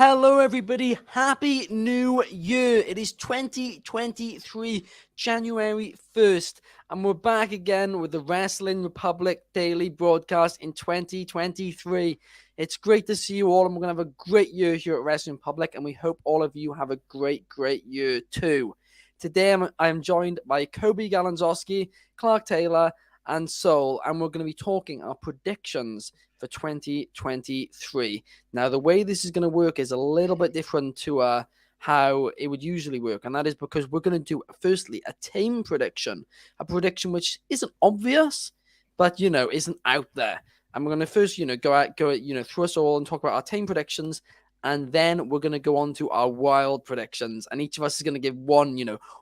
Hello, everybody. Happy New Year. It is 2023, January 1st, and we're back again with the Wrestling Republic daily broadcast in 2023. It's great to see you all, and we're going to have a great year here at Wrestling Republic, and we hope all of you have a great year too. Today, I'm joined by Coby Galenzoski, Clark Taylor, and Soul, and we're going to be talking our predictions for 2023. Now, the way this is going to work is a little bit different to how it would usually work, and that is because we're going to do, firstly, a team prediction, a prediction which isn't obvious, but, isn't out there. And we're going to first, go through us all and talk about our team predictions, and then we're going to go on to our wild predictions, and each of us is going to give one,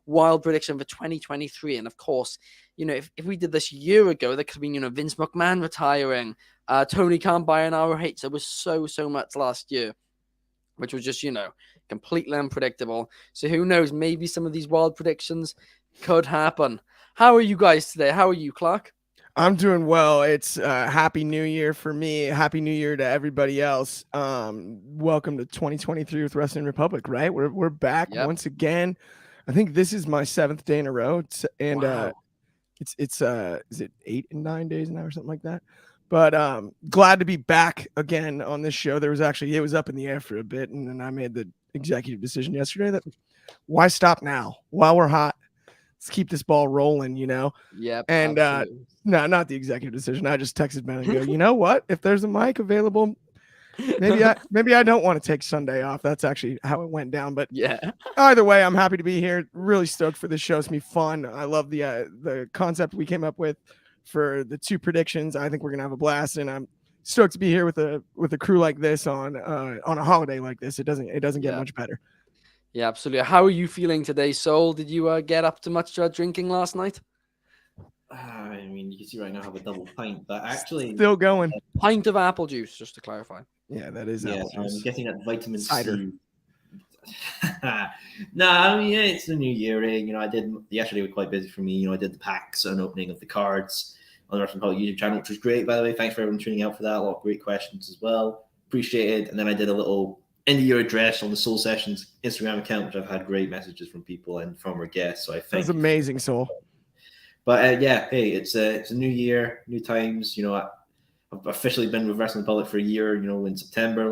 wild prediction for 2023. And of course, if we did this a year ago, there could have been, Vince McMahon retiring, Tony Khan buying ROH. There was so much last year, which was just, completely unpredictable. So who knows? Maybe some of these wild predictions could happen. How are you guys today? How are you, Clark? I'm doing well. It's Happy New Year for me. Happy New Year to everybody else. Welcome to 2023 with Wrestling Republic, right? We're back once again. I think this is my 7th day in a row. And wow. It's is it 8 and 9 days now or something like that? But glad to be back again on this show. It was up in the air for a bit, and then I made the executive decision yesterday that why stop now while we're hot? Let's keep this ball rolling, Yep. And no, not the executive decision. I just texted Ben and go, you know what? If there's a mic available, maybe I don't want to take Sunday off. That's actually how it went down. But yeah, either way, I'm happy to be here. Really stoked for this show. It's gonna be fun. I love the concept we came up with for the 2 predictions. I think we're gonna have a blast, and I'm stoked to be here with a crew like this on a holiday like this. It doesn't get much better. Yeah, absolutely. How are you feeling today, Soul? Did you get up to much drinking last night? I mean, you can see right now I have a double pint, but actually still going. Pint of apple juice, just to clarify. Yeah, that is apple juice. I'm getting that vitamin cider. C. I mean, it's the new year. Yesterday was quite busy for me. I did the packs and opening of the cards on the Wrestling Republic YouTube channel, which was great, by the way. Thanks for everyone tuning out for that. A lot of great questions as well. Appreciate it. And then I did a little end-of-year address on the Soul Sessions Instagram account, which I've had great messages from people and from our guests. So I think that's amazing, Soul. But hey, it's a new year, new times. I've officially been with Wrestling Republic for a year. In September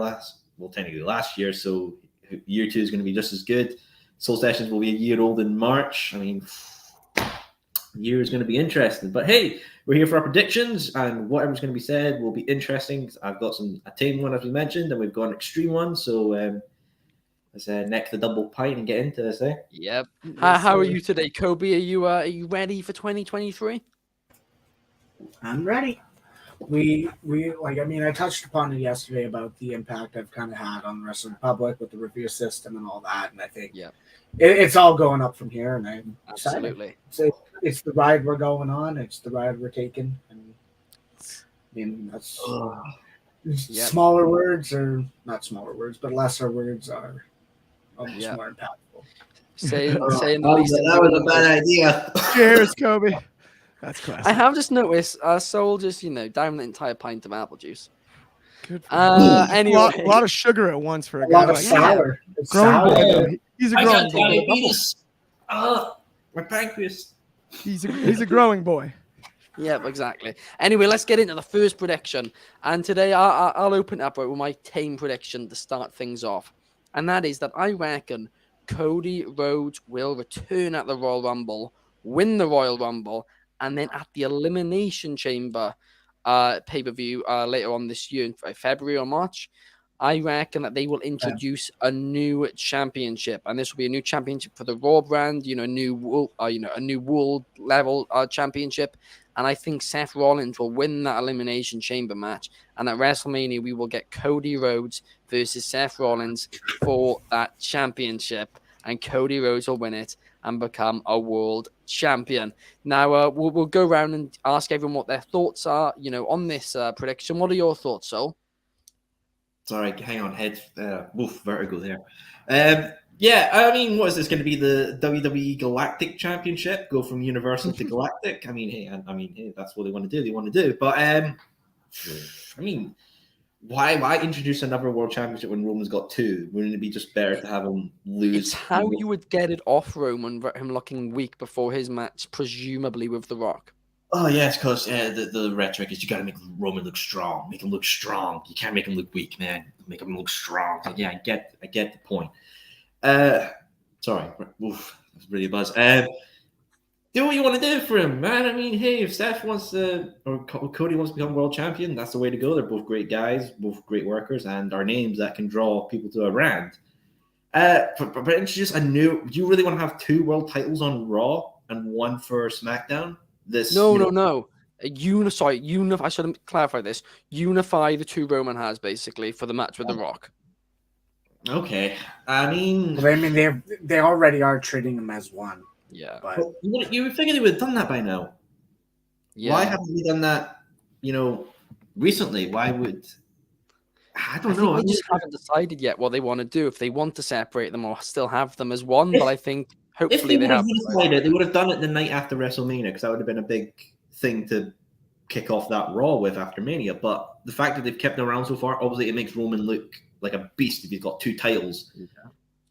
technically last year. So year 2 is going to be just as good. Soul Sessions will be a year old in March. I mean, year is going to be interesting. But hey, we're here for our predictions, and whatever's going to be said will be interesting. I've got a tame one, as we mentioned, and we've got an extreme one. So let's neck the double pint and get into this, eh? Yep. How are you today, Coby? Are you ready for 2023? I'm ready. I touched upon it yesterday about the impact I've kind of had on the Wrestling Republic with the review system and all that, and I think it's all going up from here, and I'm absolutely excited. It's the ride we're going on. It's the ride we're taking, and that's smaller words, or not smaller words, but lesser words are almost more impactful. Saying that was a bad idea. Cheers, Coby. That's classic. I have just noticed Soul just down the entire pint of apple juice. Good. Anyway, a lot of sugar at once for a lot guy. Of sour. Growing boy. He's a growing boy. Diabetes. My pancreas. He's a growing boy. Yep, exactly. Anyway, let's get into the first prediction. And today I'll open up with my team prediction to start things off. And that is that I reckon Cody Rhodes will return at the Royal Rumble, win the Royal Rumble, and then at the Elimination Chamber pay-per-view later on this year in February or March, I reckon that they will introduce a new championship, and this will be a new championship for the Raw brand, a new world level championship. And I think Seth Rollins will win that Elimination Chamber match, and at WrestleMania we will get Cody Rhodes versus Seth Rollins for that championship, and Cody Rhodes will win it and become a world champion. Now we'll go around and ask everyone what their thoughts are, on this prediction. What are your thoughts, Sol? Sorry, hang on, vertigo there. I mean, what is this going to be, the WWE Galactic Championship? Go from Universal to Galactic? I mean, hey, that's what they want to do. But I mean, why introduce another world championship when Roman's got two? Wouldn't it be just better to have him lose? It's how you would get it off Roman, him looking weak before his match, presumably with The Rock. Oh yes, because the rhetoric is you got to make Roman look strong, make him look strong. You can't make him look weak, man. Make him look strong. Like, yeah, I get the point. Sorry, oof, that's really a buzz. Do what you want to do for him, man. I mean, hey, if Steph wants to, or Cody wants to become world champion, that's the way to go. They're both great guys, both great workers, and are names that can draw people to a brand. But introduce a new. Do you really want to have two world titles on Raw and one for SmackDown? No. I should clarify this. Unify the two Roman has basically for the match with The Rock. Okay, I mean, they already are treating them as one. Yeah, but you would figure they would have done that by now. Yeah. Why haven't we done that? Recently. Why would I don't know? They just haven't decided yet what they want to do. If they want to separate them or still have them as one, but I think hopefully they have decided they would have done it the night after WrestleMania because that would have been a big thing to kick off that Raw with after Mania. But the fact that they've kept them around so far, obviously, it makes Roman look like a beast if he's got two titles. Yeah.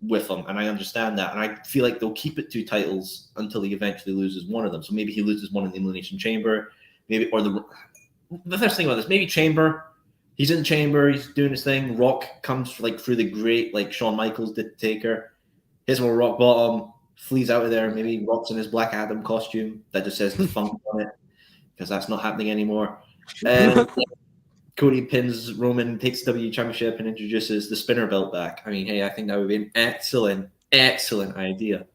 With them, and I understand that, and I feel like they'll keep it two titles until he eventually loses one of them. So maybe he loses one in the Elimination Chamber, maybe, or the first thing about this, maybe Chamber. He's in Chamber, he's doing his thing. Rock comes through the grate, like Shawn Michaels did Taker. His one rock bottom, flees out of there. Maybe Rock's in his Black Adam costume that just says "Funk" on it, because that's not happening anymore. Cody pins Roman, takes the WWE Championship, and introduces the spinner belt back. I mean, hey, I think that would be an excellent idea.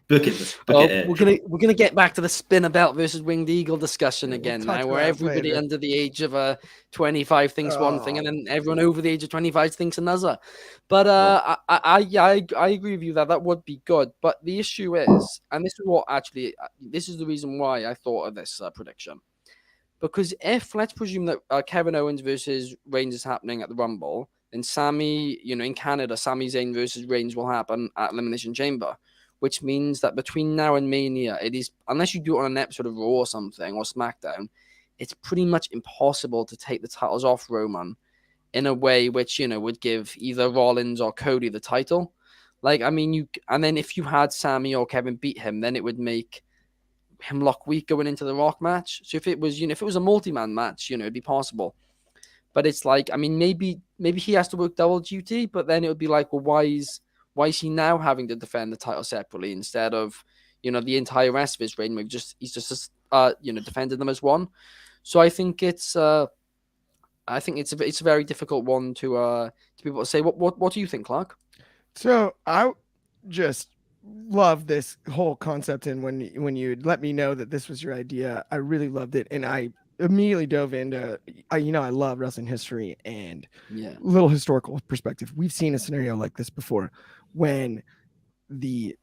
Book it. We're gonna get back to the spinner belt versus winged eagle discussion again now, where everybody under the age of 25 thinks one thing, and then everyone over the age of 25 thinks another. But I agree with you that would be good. But the issue is, and this is the reason why I thought of this prediction. Because if, let's presume that Kevin Owens versus Reigns is happening at the Rumble, then Sami, in Canada, Sami Zayn versus Reigns will happen at Elimination Chamber, which means that between now and Mania, it is, unless you do it on an episode of Raw or something, or SmackDown, it's pretty much impossible to take the titles off Roman in a way which, would give either Rollins or Cody the title. And then if you had Sami or Kevin beat him, then it would make him look weak going into the Rock match. So if it was, if it was a multi-man match, it'd be possible. But it's maybe he has to work double duty, but then it would be like, well, why is he now having to defend the title separately instead of, the entire rest of his reign where he's just defended them as one. So I think it's a very difficult one to be able to say. What do you think, Clark? So I just love this whole concept, and when you let me know that this was your idea, I really loved it, and I immediately dove into I love wrestling history and little historical perspective. We've seen a scenario like this before when the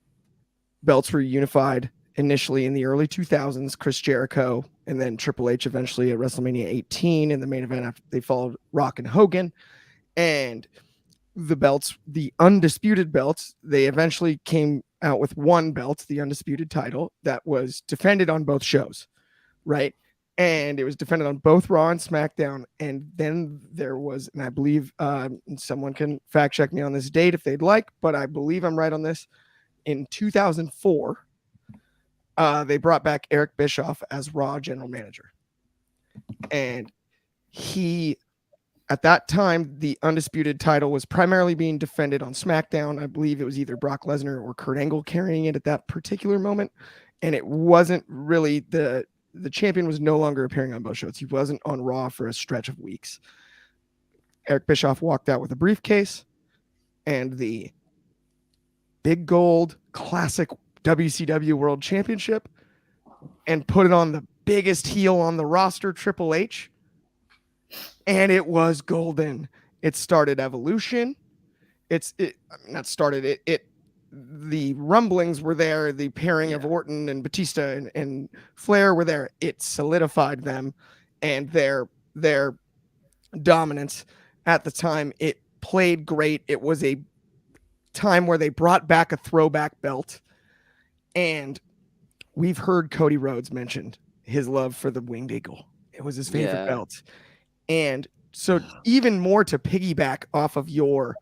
belts were unified initially in the early 2000s, Chris Jericho and then Triple H eventually at WrestleMania 18 in the main event after they followed Rock and Hogan. And the belts, the undisputed belts, they eventually came out with one belt, the undisputed title, that was defended on both shows, right? And it was defended on both Raw and SmackDown. And then there was, and I believe someone can fact check me on this date if they'd like, but I believe I'm right on this. In 2004, they brought back Eric Bischoff as Raw general manager. And he, at that time, the undisputed title was primarily being defended on SmackDown. I believe it was either Brock Lesnar or Kurt Angle carrying it at that particular moment. And it wasn't really the champion was no longer appearing on both shows. He wasn't on Raw for a stretch of weeks. Eric Bischoff walked out with a briefcase and the big gold classic WCW World Championship and put it on the biggest heel on the roster, Triple H. And it was golden. It started Evolution. The rumblings were there. The pairing of Orton and Batista and Flair were there. It solidified them and their dominance at the time. It played great. It was a time where they brought back a throwback belt. And we've heard Cody Rhodes mentioned his love for the Winged Eagle. It was his favorite belt. And so even more to piggyback off of your,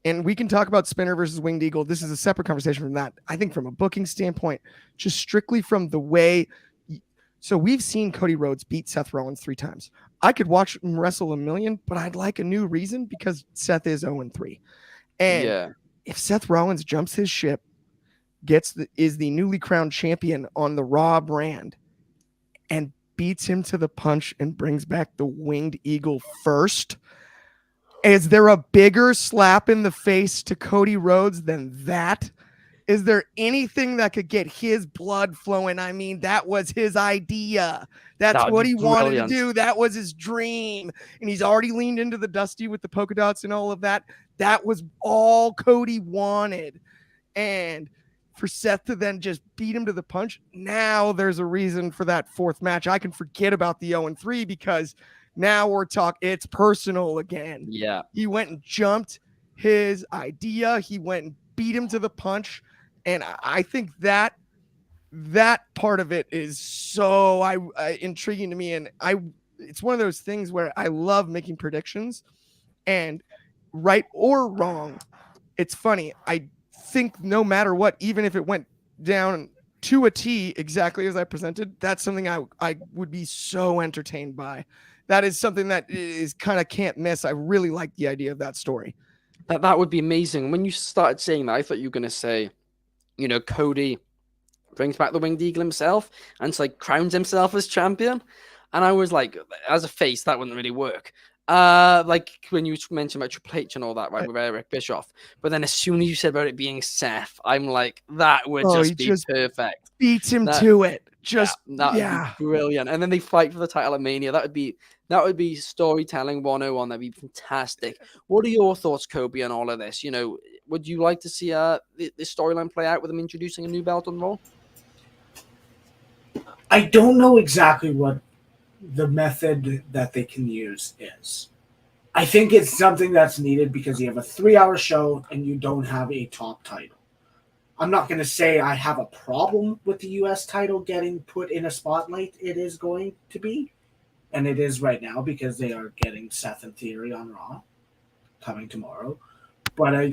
and we can talk about Spinner versus Winged Eagle. This is a separate conversation from that. I think from a booking standpoint, just strictly from the way. So we've seen Cody Rhodes beat Seth Rollins 3 times. I could watch him wrestle a million, but I'd like a new reason because Seth is 0-3. And if Seth Rollins jumps his ship, is the newly crowned champion on the Raw brand, and beats him to the punch and brings back the Winged Eagle first, is there a bigger slap in the face to Cody Rhodes than that? Is there anything that could get his blood flowing? I mean, that was his idea. That's what he wanted to do. That was his dream. And he's already leaned into the Dusty with the polka dots and all of that. That was all Cody wanted. And for Seth to then just beat him to the punch, now there's a reason for that 4th match. I can forget about the 0-3 because now we're talking, it's personal again. Yeah. He went and jumped his idea. He went and beat him to the punch. And I think that part of it is so intriguing to me. And it's one of those things where I love making predictions, and right or wrong, it's funny. I think no matter what, even if it went down to a T exactly as I presented, that's something I would be so entertained by. That is something that is kind of can't miss. I really like the idea of that story. That would be amazing. When you started saying that, I thought you were going to say, Cody brings back the Winged Eagle himself and it's like crowns himself as champion. And I was like, as a face, that wouldn't really work. Like when you mentioned about Triple H and all that, right, with Eric Bischoff. But then as soon as you said about it being Seth, I'm like, that would just be perfect. Beats him to it. That would be brilliant. And then they fight for the title at Mania. That would be storytelling 101. That'd be fantastic. What are your thoughts, Coby, on all of this? Would you like to see this storyline play out with them introducing a new belt on Raw? I don't know exactly what the method that they can use is. I think it's something that's needed because you have a 3-hour show and you don't have a top title. I'm not going to say I have a problem with the U.S. title getting put in a spotlight. It is going to be, and it is right now because they are getting Seth and Theory on Raw coming tomorrow. But I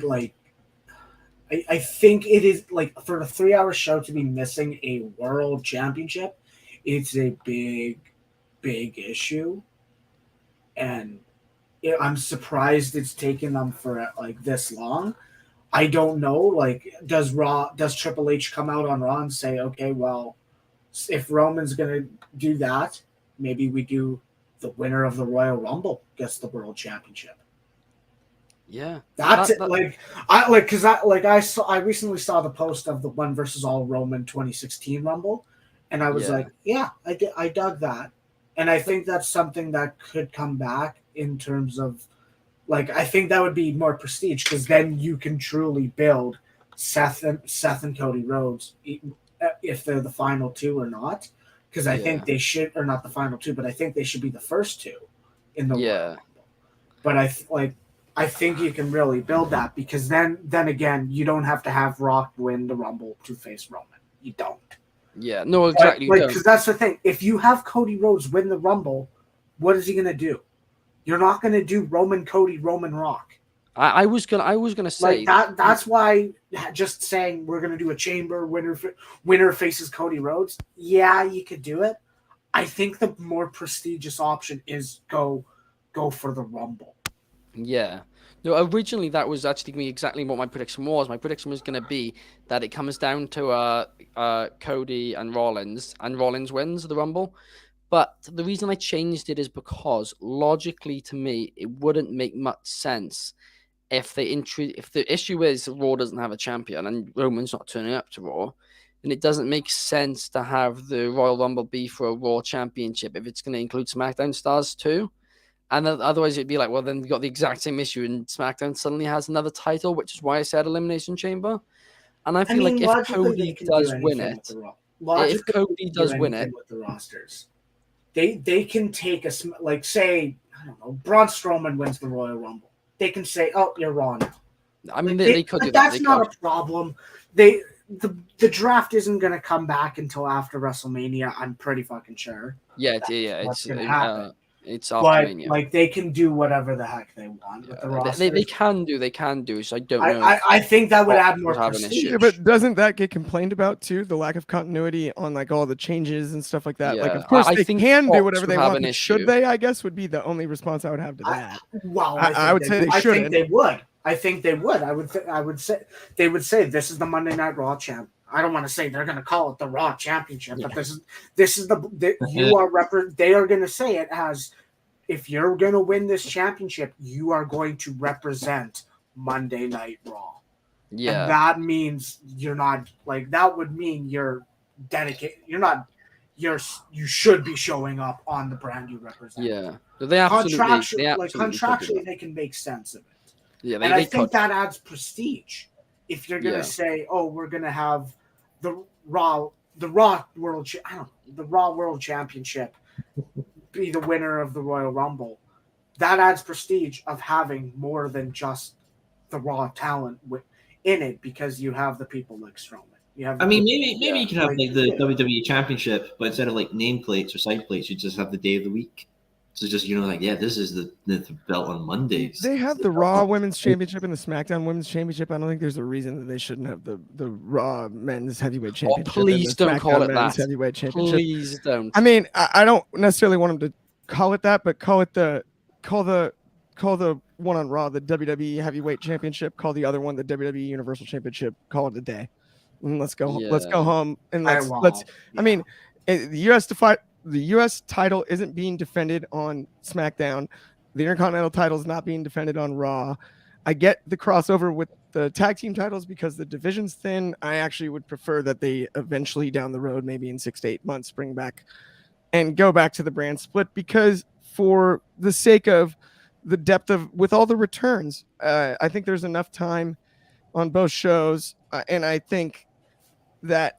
think it is like for a 3-hour show to be missing a world championship, it's a big issue. And I'm surprised it's taken them for like this long. I don't know. Like, does Triple H come out on Raw and say, okay, well, if Roman's going to do that, maybe we do the winner of the Royal Rumble gets the world championship. Yeah, that's it. I recently saw the post of the One versus All Roman 2016 Rumble, and I was like, yeah, I dug that, and I think that's something that could come back in terms of, like, I think that would be more prestige because then you can truly build Seth and Cody Rhodes if they're the final 2 or not, because I think they should, or not the final 2, but I think they should be the first 2 in the Royal Rumble. But I think you can really build that because then again, you don't have to have Rock win the Rumble to face Roman. You don't. Yeah, no, exactly. Because that's the thing. If you have Cody Rhodes win the Rumble, what is he going to do? You're not going to do Roman Cody, Roman Rock. I was gonna say like that. That's why just saying we're going to do a chamber winner faces Cody Rhodes. Yeah, you could do it. I think the more prestigious option is go for the Rumble. Yeah. No, originally that was actually going to be exactly what my prediction was. My prediction was going to be that it comes down to Cody and Rollins wins the Rumble. But the reason I changed it is because logically to me, it wouldn't make much sense if the issue is Raw doesn't have a champion and Roman's not turning up to Raw, then it doesn't make sense to have the Royal Rumble be for a Raw championship if it's going to include SmackDown stars too. And otherwise it'd be like, well, then you've got the exact same issue and SmackDown suddenly has another title, which is why I said Elimination Chamber. And I feel like if Cody does win it, with the rosters, they can take say, I don't know, Braun Strowman wins the Royal Rumble. They can say, oh, you're Raw now. I mean, they could do that. That's not a problem. The draft isn't going to come back until after WrestleMania. I'm pretty fucking sure. Yeah, it's gonna happen. It's after But like they can do whatever the heck they want with the roster. They can do. So I don't know. I think that would add more prestige. Yeah, but doesn't that get complained about too? The lack of continuity on like all the changes and stuff like that. Like, of course they can do whatever they want, but should they? I guess would be the only response I would have to that. I would say they shouldn't. I think they would. I think they would. I would say they would say this is the Monday Night Raw champ. I don't want to say they're going to call it the Raw Championship, but this is you are they are going to say it as, if you're going to win this championship, you are going to represent Monday Night Raw. Yeah. And that means you're not like, that would mean you're dedicated. You should be showing up on the brand you represent. Yeah. Contractually, they can make sense of it. Yeah. And I think that adds prestige. If you're going to say, oh, we're going to have the Raw World Championship be the winner of the Royal Rumble, that adds prestige of having more than just the Raw talent in it, because you have the people like Strowman. Maybe you can have like the WWE Championship, but instead of like nameplates or side plates, you just have the day of the week. So just, this is the belt on Mondays. They have the Raw Women's Championship and the SmackDown Women's Championship. I don't think there's a reason that they shouldn't have the Raw Men's Heavyweight Championship. Please don't call it that. Heavyweight Championship. Please don't. I mean, I don't necessarily want them to call it that, but call the one on Raw the WWE Heavyweight Championship. Call the other one the WWE Universal Championship. Call it a day, and let's go. Let's go home and let's. I mean, the U.S. title isn't being defended on SmackDown. The Intercontinental title is not being defended on Raw. I get the crossover with the tag team titles because the division's thin. I actually would prefer that they eventually down the road, maybe in 6 to 8 months, bring back and go back to the brand split, because for the sake of the depth of with all the returns, I think there's enough time on both shows, and I think that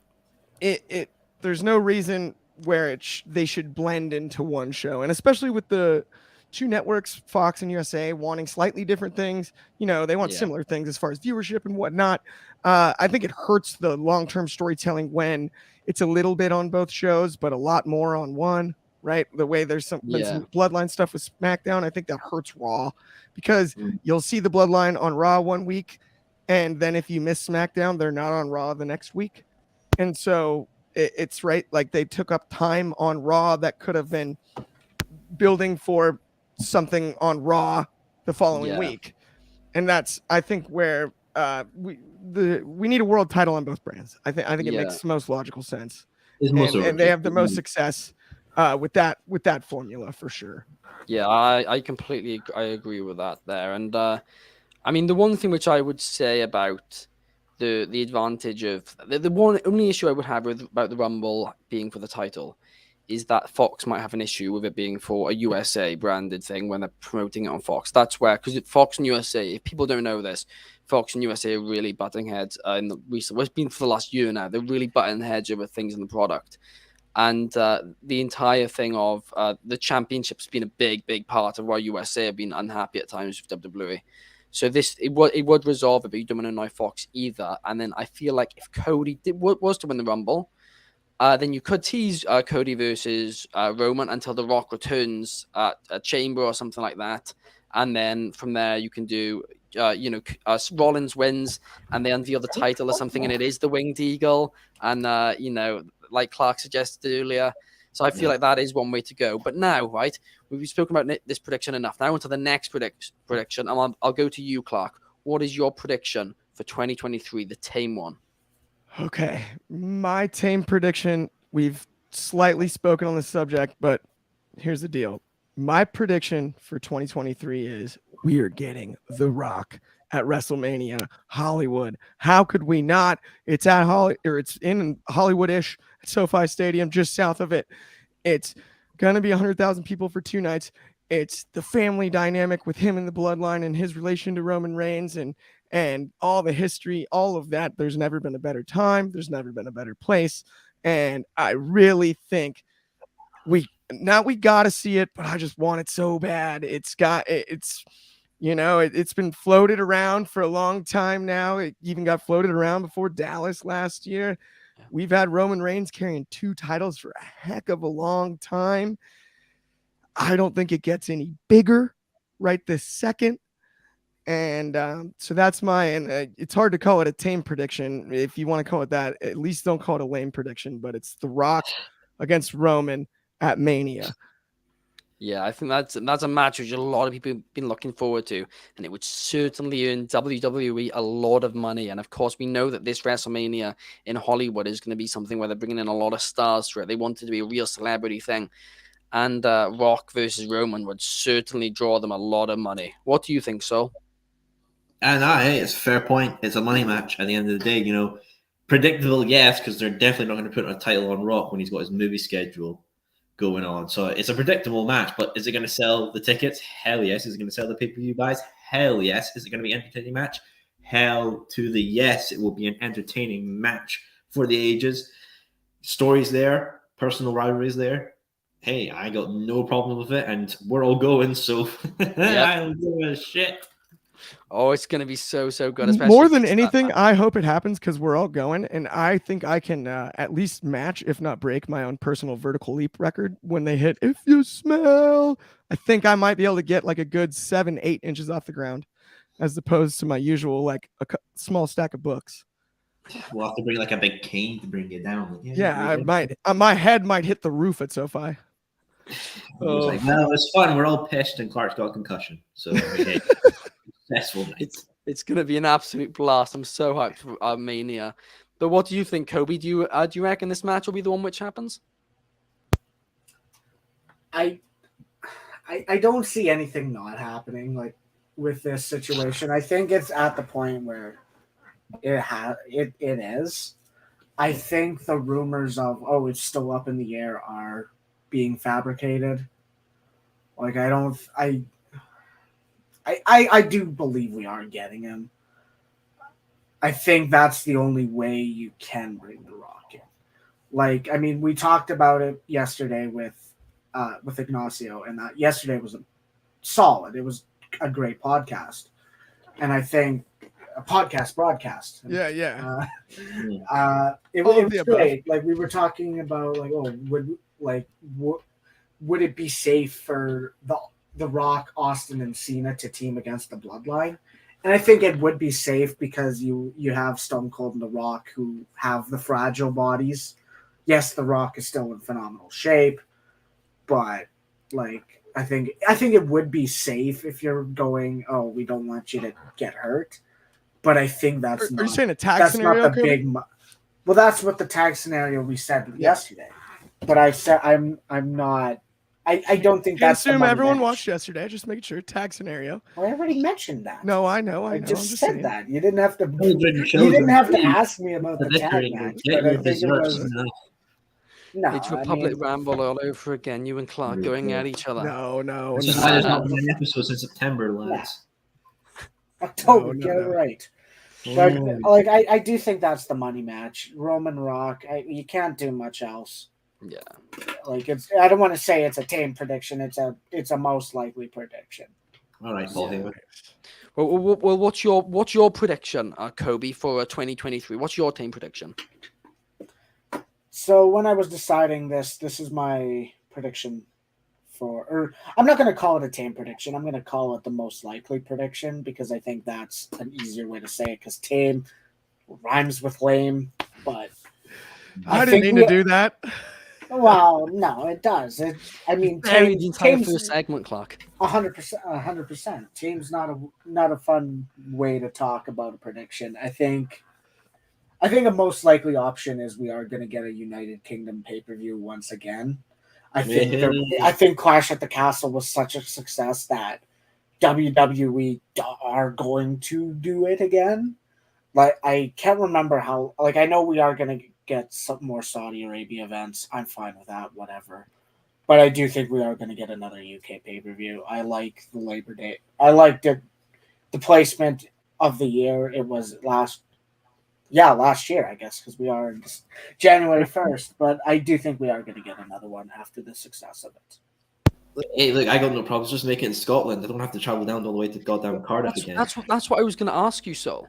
there's no reason where they should blend into one show, and especially with the two networks, Fox and USA, wanting slightly different things. They want similar things as far as viewership and whatnot. I think it hurts the long-term storytelling when it's a little bit on both shows, but a lot more on one, right? The way there's some Bloodline stuff with SmackDown, I think that hurts Raw, because you'll see the Bloodline on Raw one week, and then if you miss SmackDown, they're not on Raw the next week. And so it's right, like they took up time on Raw that could have been building for something on Raw the following week. And that's, I think, where we need a world title on both brands. I think it makes the most logical sense. And they have the most success with that formula for sure. Yeah, I completely agree with that there. And the one thing which I would say about the advantage of the only issue I would have about the Rumble being for the title is that Fox might have an issue with it being for a USA branded thing when they're promoting it on Fox. That's where, because Fox and USA, if people don't know this, Fox and USA are really butting heads in the recent, well, it's been for the last year now, they're really butting heads over things in the product. And the entire thing of the championship's been a big part of why USA have been unhappy at times with WWE. So it would resolve it, but you don't want to annoy Fox either. And then I feel like if Cody was to win the Rumble, then you could tease Cody versus Roman until The Rock returns at a Chamber or something like that. And then from there, you can do, Rollins wins and they unveil the title or something, and it is the Winged Eagle. And, like Clark suggested earlier. So I feel like that is one way to go. But now, right, we've spoken about this prediction enough. Now on to the next prediction. And I'll go to you, Clark. What is your prediction for 2023, the tame one? Okay, my tame prediction, we've slightly spoken on the subject, but here's the deal. My prediction for 2023 is we are getting The Rock at WrestleMania Hollywood. How could we not? It's it's in Hollywood-ish at SoFi Stadium, just south of it. It's going to be 100,000 people for 2 nights. It's the family dynamic with him and the bloodline and his relation to Roman Reigns and all the history, all of that. There's never been a better time. There's never been a better place. And I really think we got to see it, but I just want it so bad. It's been floated around for a long time now. It even got floated around before Dallas last year. Yeah. We've had Roman Reigns carrying 2 titles for a heck of a long time. I don't think it gets any bigger right this second. And so that's it's hard to call it a tame prediction. If you want to call it that, at least don't call it a lame prediction, but it's The Rock against Roman at Mania. Yeah, I think that's a match which a lot of people have been looking forward to, and it would certainly earn WWE a lot of money. And of course, we know that this WrestleMania in Hollywood is going to be something where they're bringing in a lot of stars for it. They want it to be a real celebrity thing, and Rock versus Roman would certainly draw them a lot of money. What do you think, Sol? And it's a fair point. It's a money match at the end of the day. Predictable, yes, because they're definitely not going to put a title on Rock when he's got his movie schedule going on. So it's a predictable match, but is it going to sell the tickets? Hell yes. Is it going to sell the pay-per-view buys? Hell yes. Is it going to be an entertaining match? Hell to the yes. It will be an entertaining match for the ages. Stories there, personal rivalries there. Hey, I got no problem with it, and we're all going, so I don't give a shit. Oh, it's going to be so good. Especially more than anything, I hope it happens because we're all going, and I think I can at least match, if not break, my own personal vertical leap record when they hit "If You Smell." I think I might be able to get like a good 7-8 inches off the ground, as opposed to my usual like a small stack of books. We'll have to bring like a big cane to bring it down. Yeah, I might. My head might hit the roof at SoFi. No, it's fun. We're all pissed, and Clark's got a concussion. So successful night. It's going to be an absolute blast. I'm so hyped for Mania. But what do you think, Coby? Do you reckon this match will be the one which happens? I don't see anything not happening like with this situation. I think it's at the point where it is. I think the rumors of it's still up in the air are being fabricated. Like I do believe we are getting him. I think that's the only way you can bring The Rock in. Like, I mean, we talked about it yesterday with Ignacio, and that yesterday was solid. It was a great podcast, and I think a broadcast. Yeah. It was great. Like, we were talking about would it be safe for the Rock, Austin, and Cena to team against the Bloodline? And I think it would be safe because you have Stone Cold and The Rock who have the fragile bodies. Yes, The Rock is still in phenomenal shape, but like I think it would be safe if you're going, we don't want you to get hurt. But I think that's Are you saying a tag scenario? Not the big. Well, that's what the tag scenario we said yesterday. But I said I'm not. I don't think that's. I assume everyone watched yesterday. Just making sure tag scenario. I already mentioned that. No, I know. I just said that. You didn't have to. You didn't have to ask me about the tag match. But I think it was. No, it's Republic Ramble all over again. You and Clark going at each other. No. It's just there's not been an episode since September, lads. October, get it right. But like, I do think that's the money match. Roman Rock. You can't do much else. Yeah, like I don't want to say it's a tame prediction. It's a most likely prediction. All right, Paul Heyman. Well, what's your prediction, Coby, for 2023? What's your tame prediction? So when I was deciding this is my prediction or I'm not going to call it a tame prediction. I'm going to call it the most likely prediction because I think that's an easier way to say it because tame rhymes with lame. But I didn't mean to do that. Well, no, it does. I mean, the entire first segment, Clark. 100%. Tame's not a fun way to talk about a prediction. I think a most likely option is we are going to get a United Kingdom pay-per-view once again. I think Clash at the Castle was such a success that WWE are going to do it again. Like I can't remember how. Like I know we are going to get some more Saudi Arabia events. I'm fine with that, whatever. But I do think we are going to get another UK pay-per-view. I like the Labor Day. I liked the placement of the year. It was last year, I guess, because we are January 1st. But I do think we are going to get another one after the success of it. Hey, look, I got no problems. Just make it in Scotland. I don't have to travel down all the way to goddamn Cardiff again. That's what I was going to ask you, so.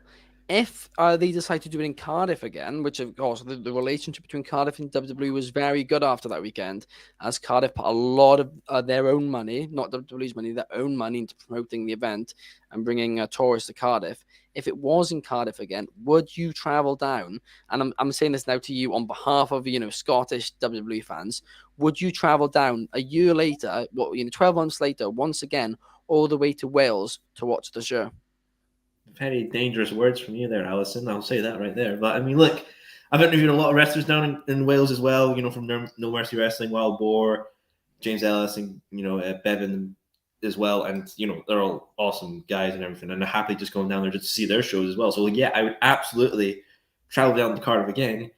if they decide to do it in Cardiff again, which of course the relationship between Cardiff and WWE was very good after that weekend, as Cardiff put a lot of their own money, not WWE's money, their own money into promoting the event and bringing tourists to Cardiff. If it was in Cardiff again, would you travel down? And I'm saying this now to you on behalf of Scottish WWE fans. Would you travel down a year later, 12 months later, once again, all the way to Wales to watch the show? Very dangerous words from you there, Allison. I'll say that right there. But I mean, look, I've interviewed a lot of wrestlers down in Wales as well. From No Mercy Wrestling, Wild Boar, James Ellis, and Bevan as well. And they're all awesome guys and everything. And they're happy just going down there just to see their shows as well. So yeah, I would absolutely travel down to Cardiff again,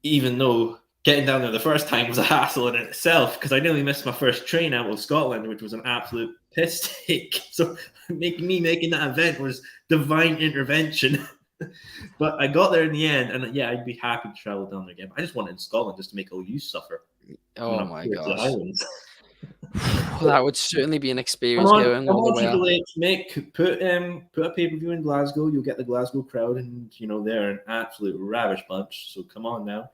even though getting down there the first time was a hassle in itself, because I nearly missed my first train out of Scotland, which was an absolute piss take. So making that event was divine intervention. But I got there in the end, and yeah, I'd be happy to travel down there again. I just want it in Scotland just to make all you suffer. Oh my gosh. That would certainly be an experience going all the way up. Mick, put a pay-per-view in Glasgow. You'll get the Glasgow crowd, and they're an absolute ravish bunch. So come on now.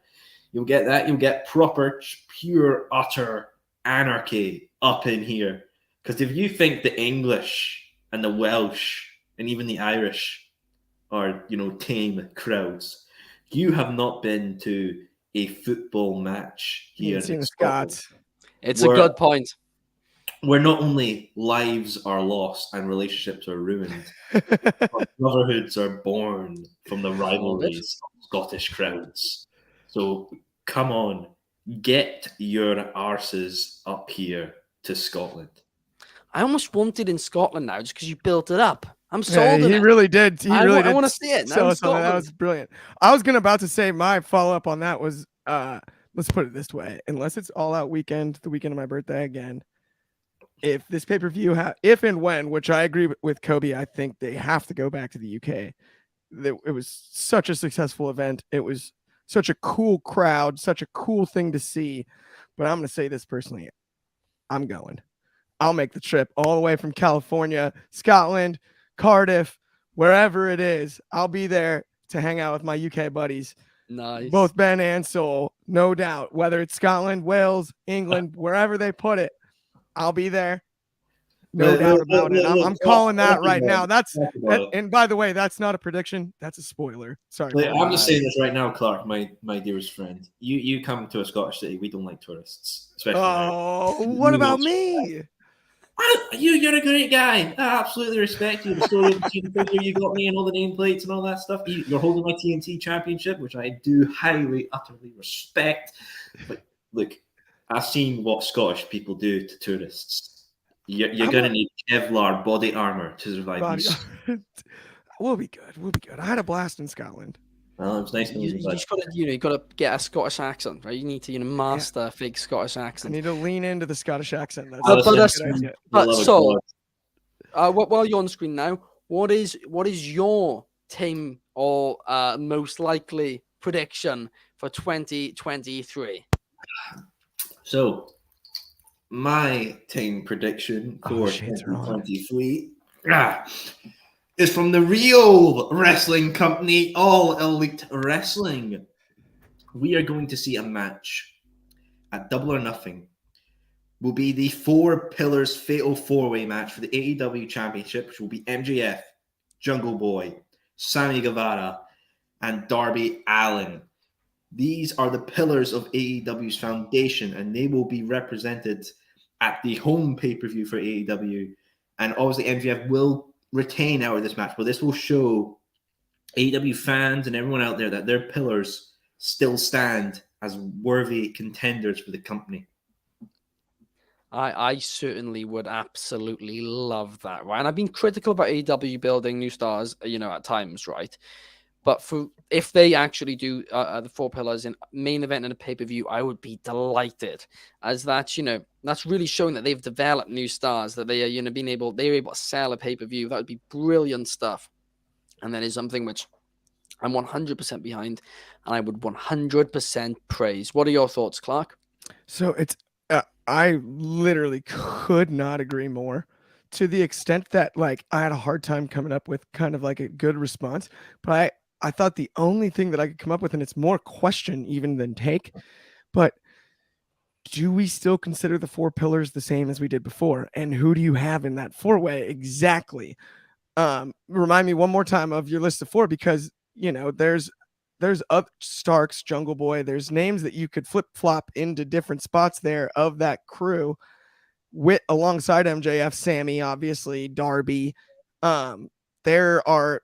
You'll get that. You'll get proper, pure, utter anarchy up in here. Because if you think the English and the Welsh and even the Irish are, tame crowds, you have not been to a football match here in Scotland. It's a good point. Where not only lives are lost and relationships are ruined, but brotherhoods are born from the rivalries of Scottish crowds. So come on, get your arses up here to Scotland. I almost want it in Scotland now, just because you built it up. I'm sold. He really did. I want to see it. That was brilliant. I was about to say my follow up on that was, let's put it this way: unless it's All Out weekend, the weekend of my birthday again, if this pay per view, if and when, which I agree with Coby, I think they have to go back to the UK. It was such a successful event. It was such a cool crowd, such a cool thing to see. But I'm going to say this personally: I'm going. I'll make the trip all the way from California, Scotland, Cardiff, wherever it is. I'll be there to hang out with my UK buddies. Nice. Both Ben and Soul, no doubt. Whether it's Scotland, Wales, England, wherever they put it, I'll be there. No doubt about it. I'm calling that right now. And by the way, that's not a prediction. That's a spoiler. Sorry. I'm just saying this right now, Clark, my dearest friend. You come to a Scottish city. We don't like tourists. Especially what about me? You're a great guy. I absolutely respect you. The story of the figure you got me and all the nameplates and all that stuff. You're holding my TNT championship, which I do highly, utterly respect. But look, I've seen what Scottish people do to tourists. You're going to need Kevlar body armor to survive these. We'll be good. I had a blast in Scotland. Well, it was nice. You got to get a Scottish accent, right? You need to master a fake Scottish accent. I need to lean into the Scottish accent. While you're on screen now, what is your team or most likely prediction for 2023? So, my team prediction for 2023 is from the real wrestling company, All Elite Wrestling. We are going to see a match at Double or Nothing. Will be the Four Pillars Fatal 4-Way match for the AEW Championship, which will be MJF, Jungle Boy, Sammy Guevara, and Darby Allin. These are the pillars of AEW's foundation, and they will be represented at the home pay-per-view for AEW. And obviously MJF will retain out of this match, but this will show AEW fans and everyone out there that their pillars still stand as worthy contenders for the company. I certainly would absolutely love that, right? And I've been critical about AEW building new stars, at times, right? But if they actually do the Four Pillars in main event and a pay-per-view, I would be delighted, as that's really showing that they've developed new stars, that they are they're able to sell a pay-per-view. That would be brilliant stuff, and that is something which I'm 100% behind, and I would 100% praise. What are your thoughts, Clark? So it's I literally could not agree more to the extent that like I had a hard time coming up with kind of like a good response, but I thought the only thing that I could come up with, and it's more question even than take, but do we still consider the 4 pillars the same as we did before? And who do you have in that 4-way exactly? Remind me one more time of your list of 4, because you know there's other Starks, Jungle Boy, there's names that you could flip flop into different spots there of that crew with alongside MJF, Sammy, obviously Darby. There are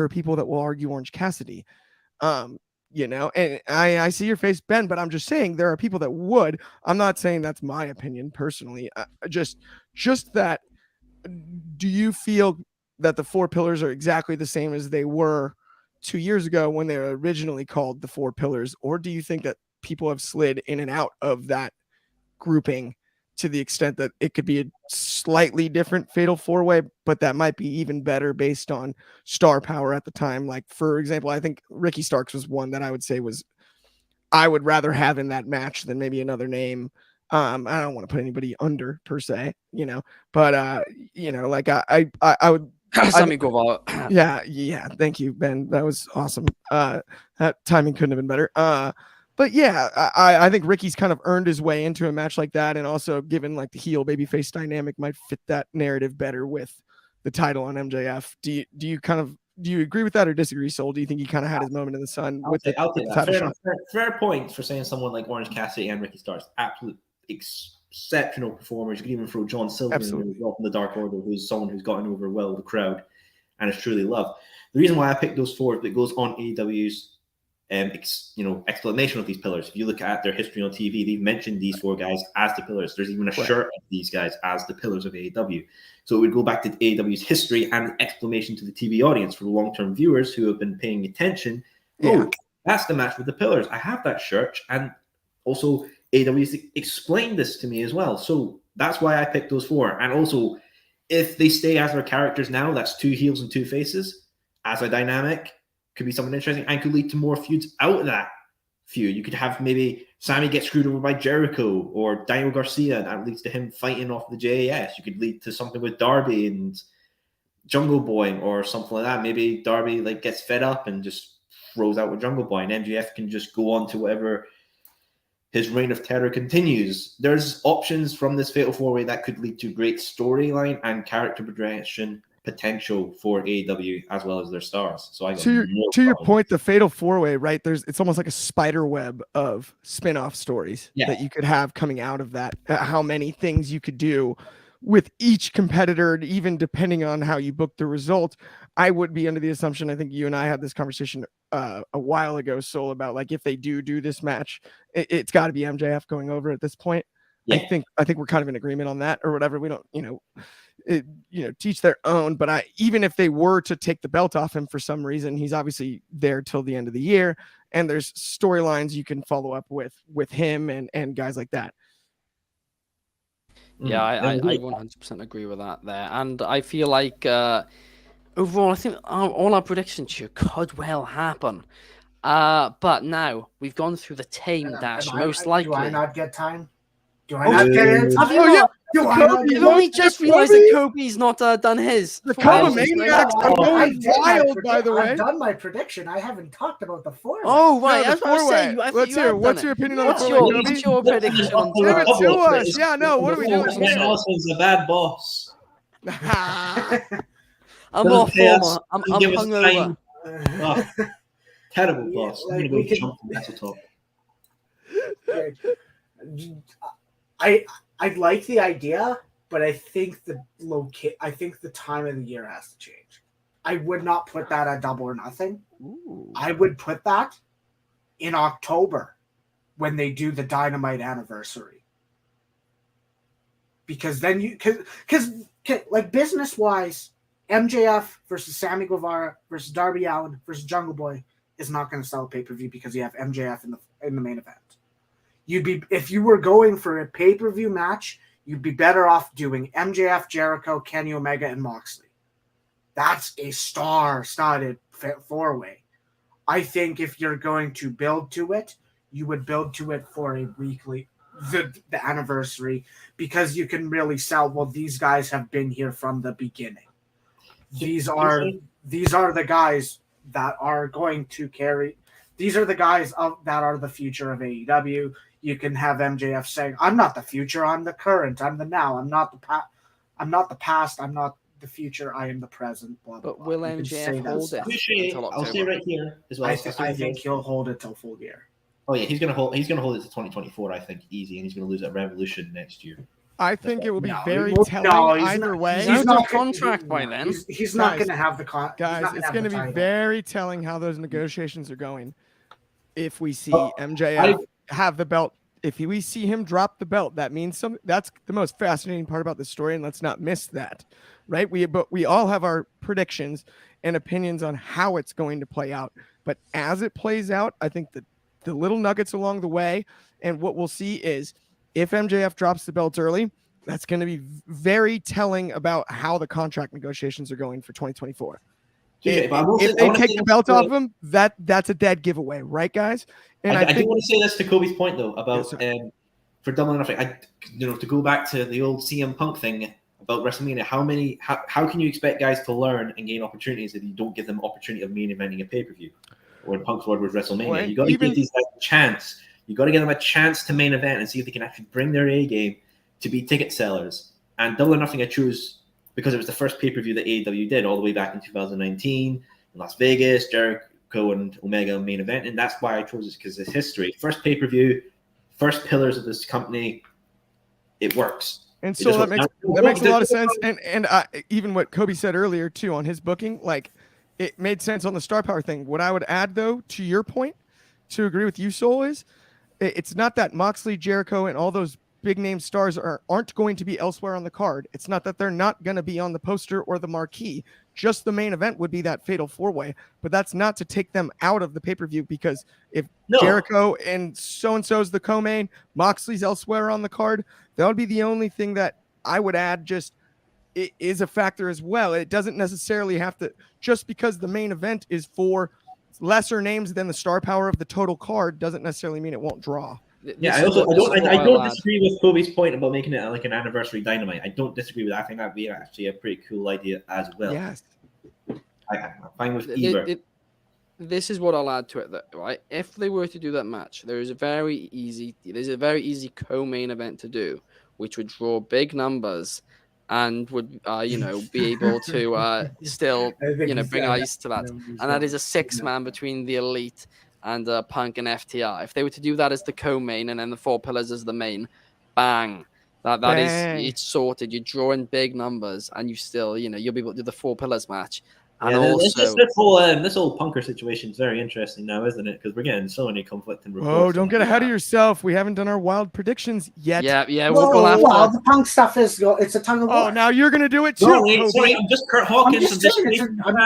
people that will argue Orange Cassidy. You know, and I see your face, Ben, but I'm just saying there are people that would. I'm not saying that's my opinion personally. Just that. Do you feel that the 4 pillars are exactly the same as they were 2 years ago when they were originally called the 4 pillars, or do you think that people have slid in and out of that grouping to the extent that it could be a slightly different fatal 4-way, but that might be even better based on star power at the time? Like, for example, I think Ricky Starks was one that I would say I would rather have in that match than maybe another name. I don't want to put anybody under per se, you know, but you know, like I would Sammy Guevara. Yeah. Thank you, Ben. That was awesome. That timing couldn't have been better. But yeah, I think Ricky's kind of earned his way into a match like that, and also given like the heel babyface dynamic might fit that narrative better with the title on MJF. Do you agree with that or disagree, Soul? Do you think he kind of had his moment in the sun I'll take that? Fair point for saying someone like Orange Cassidy and Ricky Starks. Absolute exceptional performers. You could even throw John Silver in from the Dark Order, who's someone who's gotten over well the crowd and is truly loved. The reason why I picked those 4 that goes on AEW's explanation of these pillars. If you look at their history on TV, they've mentioned these 4 guys as the pillars. There's even a shirt of these guys as the pillars of AEW. So it would go back to AEW's history and explanation to the TV audience for the long-term viewers who have been paying attention. Yeah. Oh, that's the match with the pillars. I have that shirt. And also AEW's explained this to me as well. So that's why I picked those 4. And also, if they stay as their characters now, that's 2 heels and 2 faces as a dynamic. Could be something interesting and could lead to more feuds out of that feud. You could have maybe Sammy get screwed over by Jericho or Daniel Garcia, and that leads to him fighting off the JAS. You could lead to something with Darby and Jungle Boy or something like that. Maybe Darby like gets fed up and just throws out with Jungle Boy, and MJF can just go on to whatever his reign of terror continues. There's options from this Fatal 4-Way that could lead to great storyline and character progression potential for AEW as well as their stars. So to your point, the Fatal 4-Way, right? It's almost like a spider web of spin-off stories that you could have coming out of that. How many things you could do with each competitor, even depending on how you book the result. I would be under the assumption, I think you and I had this conversation a while ago, Soul, about like if they do this match, it's got to be MJF going over at this point. Yeah. I think we're kind of in agreement on that or whatever. We don't, teach their own. But even if they were to take the belt off him for some reason, he's obviously there till the end of the year, and there's storylines you can follow up with him and guys like that. Yeah, I 100% agree with that there, and I feel like overall, I think all our predictions here could well happen. But now we've gone through the time dash. Most likely, do I not get time? Do I not get it? You only just realized that Coby's not done his. The Coby Maniacs are going wild, by the way. I've done my prediction. I haven't talked about the 4-way. Oh, right. That's what I'm saying. Let's hear. What's your opinion on the 4-way? What's your prediction on Give it to us. Yeah, no. What are we doing? Allison's a bad boss. I'm off former. I'm hungover. Terrible boss. I'm going to go jump from the top. I like the idea, but I think the time of the year has to change. I would not put that at Double or Nothing. Ooh. I would put that in October when they do the Dynamite anniversary. Because then because like business wise, MJF versus Sammy Guevara versus Darby Allin versus Jungle Boy is not going to sell a pay-per-view because you have MJF in the main event. If you were going for a pay-per-view match, you'd be better off doing MJF, Jericho, Kenny Omega, and Moxley. That's a star-studded 4-way. I think if you're going to build to it, you would build to it for a weekly the anniversary, because you can really sell. Well, these guys have been here from the beginning. These are the guys that are going to carry. These are the guys that are the future of AEW. You can have MJF saying, "I'm not the future. I'm the current. I'm the now. I'm not the past. I'm not the past. I'm not the future. I am the present." Blah, blah, But blah. will You can say MJF that hold stuff. it until I'll say October? right here as well. I think he'll hold it till Full Gear. Oh yeah, he's gonna hold it to 2024. I think easy, and he's gonna lose at Revolution next year. I think it will be very he's telling either not, way. He's not not contract by then. He's not Guys, going to have the Guys, it's going to be very telling how those negotiations are going. If we see MJF have the belt, if we see him drop the belt, that means something. That's the most fascinating part about the story, and let's not miss that, right? But we all have our predictions and opinions on how it's going to play out. But as it plays out, I think that the little nuggets along the way, and what we'll see is if MJF drops the belt early, that's going to be very telling about how the contract negotiations are going for 2024. If they take the belt off him, that's a dead giveaway, right, guys? And I do want to say this to Kobe's point though about for Double or Nothing. To go back to the old CM Punk thing about WrestleMania. How can you expect guys to learn and gain opportunities if you don't give them opportunity of main eventing a pay-per-view? Or in Punk's word was WrestleMania. Well, you got to give these guys a chance. You got to give them a chance to main event and see if they can actually bring their A game to be ticket sellers. And Double or Nothing I chose because it was the first pay-per-view that AEW did all the way back in 2019 in Las Vegas, Jericho and Omega main event. And that's why I chose it, because it's history. First pay-per-view, first pillars of this company, it works. And so that makes a lot of sense. And even what Coby said earlier too on his booking, like it made sense on the star power thing. What I would add though, to your point, to agree with you, Soul, is it's not that Moxley, Jericho, and all those big name stars aren't going to be elsewhere on the card. It's not that they're not going to be on the poster or the marquee. Just the main event would be that fatal 4-way, but that's not to take them out of the pay-per-view, because if Jericho and so-and-so's the co-main, Moxley's elsewhere on the card, that would be the only thing that I would add. Just it is a factor as well. It doesn't necessarily have to, just because the main event is for lesser names than the star power of the total card doesn't necessarily mean it won't draw. Yeah, I don't disagree with Kobe's point about making it like an anniversary Dynamite. I don't disagree with that. I think that'd be actually a pretty cool idea as well. Yes. I'm fine with either. This is what I'll add to it, right? If they were to do that match, there's a very easy co-main event to do, which would draw big numbers and would be able to still bring eyes to that. And that is a 6-man between the Elite and Punk and FTR. If they were to do that as the co-main and then the 4 pillars as the main, bang. That is, it's sorted. You're drawing big numbers and you still, you'll be able to do the 4 pillars match. And also, this whole Punker situation is very interesting now, isn't it? Because we're getting so many conflicting reports. Oh, don't get ahead of yourself. We haven't done our wild predictions yet. Yeah. Well, the Punk stuff it's a tug of war. Oh, now you're gonna do it too. Sorry, I'm just Kurt Hawkins. All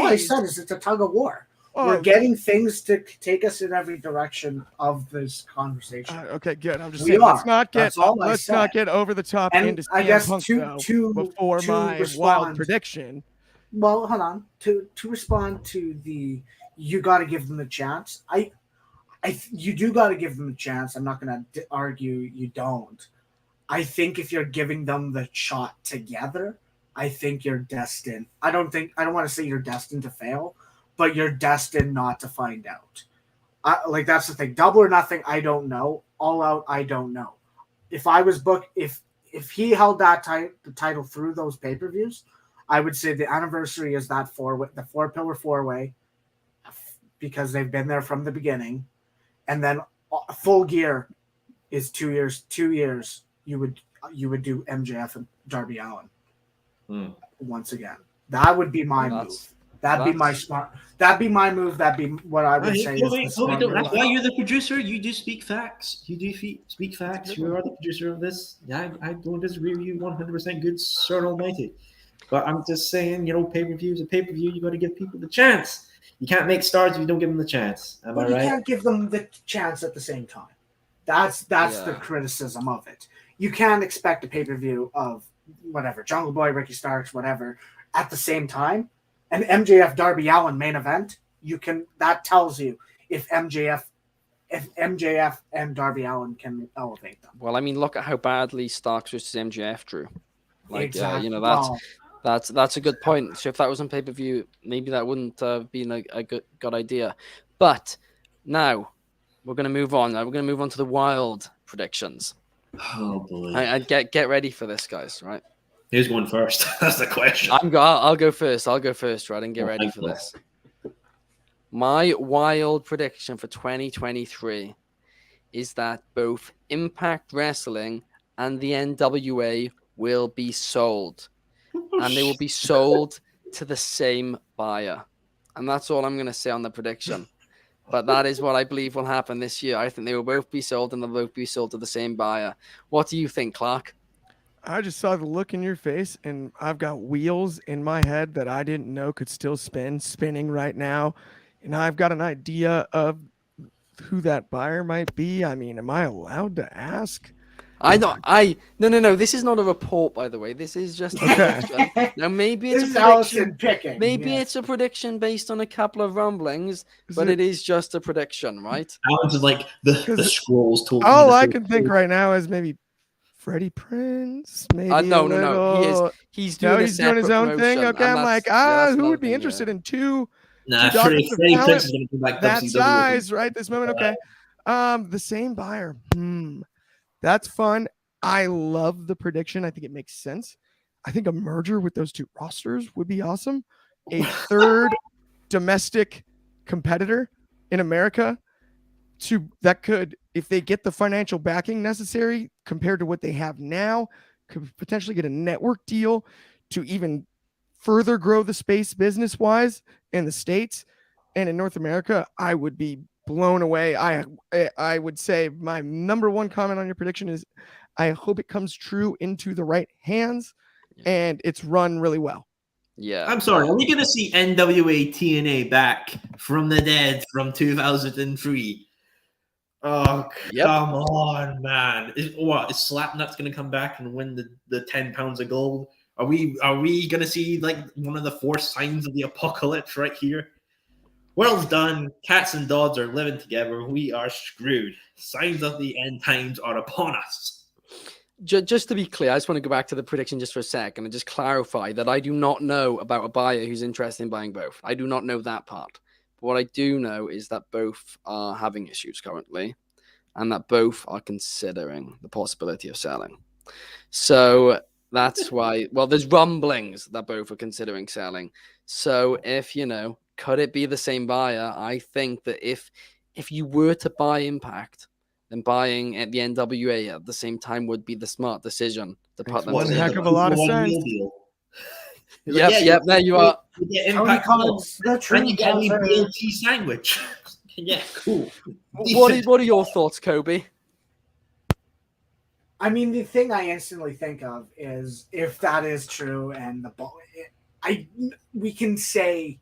I said is it's a tug of war. We're getting things to take us in every direction of this conversation. Okay, good. I'm just saying, let's not get over the top and into I guess Punk, before to my wild prediction. Well, hold on. To respond to the, you got to give them a chance. You do got to give them a chance. I'm not going to argue you don't. I think if you're giving them the shot together, I think you're destined. I don't want to say you're destined to fail, but you're destined not to find out. That's the thing. Double or Nothing, I don't know. All Out, I don't know. If I was booked, if he held that the title through those pay-per-views, I would say the anniversary is that the 4-pillar 4-way, because they've been there from the beginning, and then Full Gear is 2 years. 2 years you would do MJF and Darby Allin once again. That would be my move. That'd be my smart. That'd be my move. That'd be what I would say. That's why you're the producer. You do speak facts. You do speak facts. You are the producer of this. I don't disagree with you 100%. Good Sir Almighty. But I'm just saying, pay-per-view is a pay-per-view. You got to give people the chance. You can't make stars if you don't give them the chance. Am I right? You can't give them the chance at the same time. That's the criticism of it. You can't expect a pay-per-view of whatever, Jungle Boy, Ricky Starks, whatever, at the same time. An MJF Darby Allin main event, that tells you if MJF if MJF and Darby Allin can elevate them. Well, I mean, look at how badly Starks versus MJF drew. Like, Exactly. That's a good point. So if that was on pay-per-view, maybe that wouldn't have been a good idea. But now we're going to move on. We're going to move on to the wild predictions. Oh boy! And get ready for this, guys. Right? Who's going first? That's the question. I'll go first. I'll go first, right? And get ready for this. My wild prediction for 2023 is that both Impact Wrestling and the NWA will be sold. And they will be sold to the same buyer. And that's all I'm going to say on the prediction. But that is what I believe will happen this year. I think they will both be sold and they'll both be sold to the same buyer. What do you think, Clark? I just saw the look in your face, and I've got wheels in my head that I didn't know could still spinning right now. And I've got an idea of who that buyer might be. I mean, am I allowed to ask? No. This is not a report, by the way. This is just a prediction. Now, maybe it's a prediction. Picking. Maybe it's a prediction based on a couple of rumblings, but it is just a prediction, right? Alan's is like the scrolls told. All I can think right now is maybe Freddie Prince. Maybe no. He's doing his own thing. Okay, I'm like, who would be interested in two? Freddie Prince is going to be like that size right this moment. Okay, the same buyer. That's fun. I love the prediction. I think it makes sense. I think a merger with those two rosters would be awesome. A third domestic competitor in America that could, if they get the financial backing necessary compared to what they have now, could potentially get a network deal to even further grow the space business-wise in the States and in North America. I would be blown away. I would say my number one comment on your prediction is I hope it comes true into the right hands and it's run really well. Yeah. I'm sorry. Are we going to see NWA TNA back from the dead from 2003? Oh, come on, man. Is Slapnut's going to come back and win the 10 pounds of gold? Are we going to see like one of the 4 signs of the apocalypse right here? World's done. Cats and dogs are living together. We are screwed. Signs of the end times are upon us. Just to be clear, I just want to go back to the prediction just for a second and just clarify that I do not know about a buyer who's interested in buying both. I do not know that part. But what I do know is that both are having issues currently and that both are considering the possibility of selling. So that's why, well, there's rumblings that both are considering selling. So if, could it be the same buyer? I think that if you were to buy Impact, then buying at the NWA at the same time would be the smart decision to put them. One heck of a lot of sense. Yep. There you are. Impact and you get me BLT sandwich. Yeah, cool. What are your thoughts, Coby? I mean, the thing I instantly think of is if that is true, and we can say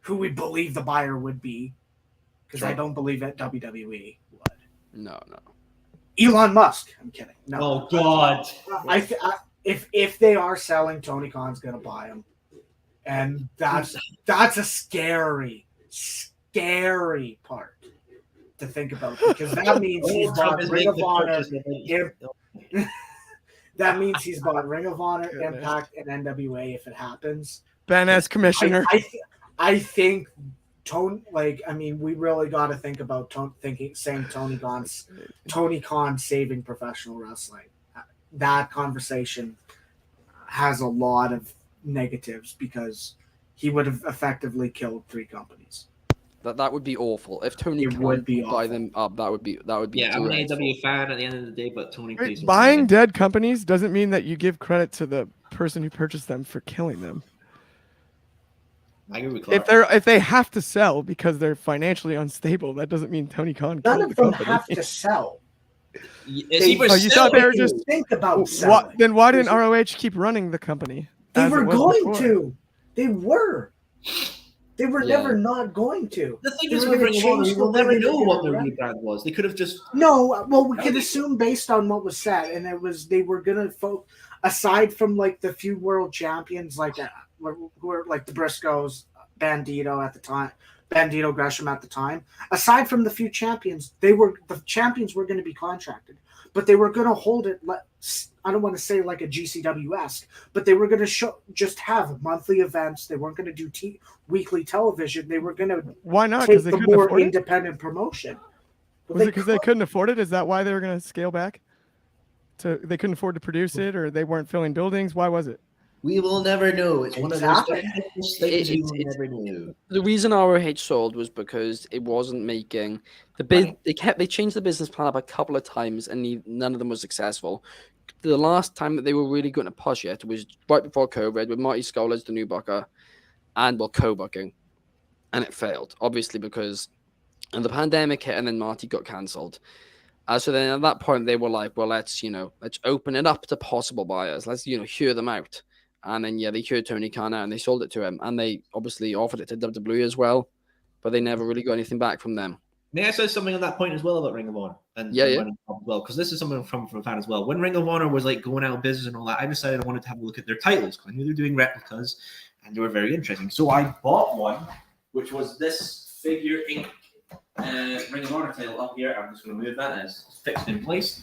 who we believe the buyer would be, because I don't believe that WWE would. No. Elon Musk. I'm kidding. No. Oh God. If they are selling, Tony Khan's gonna buy them, and that's a scary part to think about, because that means he's bought Ring of Honor. That means he's bought Ring of Honor, Impact, and NWA if it happens. Ben as commissioner. I think we really got to think about saying Tony Khan saving professional wrestling. That conversation has a lot of negatives because he would have effectively killed 3 companies. That would be awful. If Tony Khan would buy them up, that would be. Yeah, I'm an AW fan at the end of the day, but Tony. Buying dead companies doesn't mean that you give credit to the person who purchased them for killing them. If they have to sell because they're financially unstable, that doesn't mean Tony Khan. None of them have to sell. You thought they were just think about selling. Then why didn't ROH keep running the company? They were going to. They were. They were never not going to. The thing is, we'll never know what their new brand was. They could have just. No, well, we could assume based on what was said, and they were gonna aside from like the few world champions like who were like the Briscoes, Bandito at the time, Bandito Gresham at the time. Aside from the few champions, the champions were going to be contracted, but they were going to hold it. I don't want to say like a GCW-esque, but they were going to just have monthly events. They weren't going to do weekly television. They were going to why not? Take the more independent promotion. Was it because they couldn't afford it? Is that why they were going to scale back? They couldn't afford to produce it, or they weren't filling buildings? Why was it? We will never know. It's one of those things we will never know. The reason ROH sold was because it wasn't making the bid. They changed the business plan up a couple of times, and none of them was successful. The last time that they were really going to push it was right before COVID, with Marty Scurll as the new booker, and co-booking, and it failed obviously because the pandemic hit, and then Marty got cancelled. So then at that point they were like, well, let's open it up to possible buyers. Let's hear them out. And then, they heard Tony Khan out and they sold it to him. And they obviously offered it to WWE as well, but they never really got anything back from them. May I say something on that point as well about Ring of Honor? And well, because this is something from a fan as well. When Ring of Honor was like going out of business and all that, I decided I wanted to have a look at their titles because I knew they were doing replicas and they were very interesting. So I bought one, which was this Figure Inc. Ring of Honor title up here. I'm just going to move that as it's fixed in place.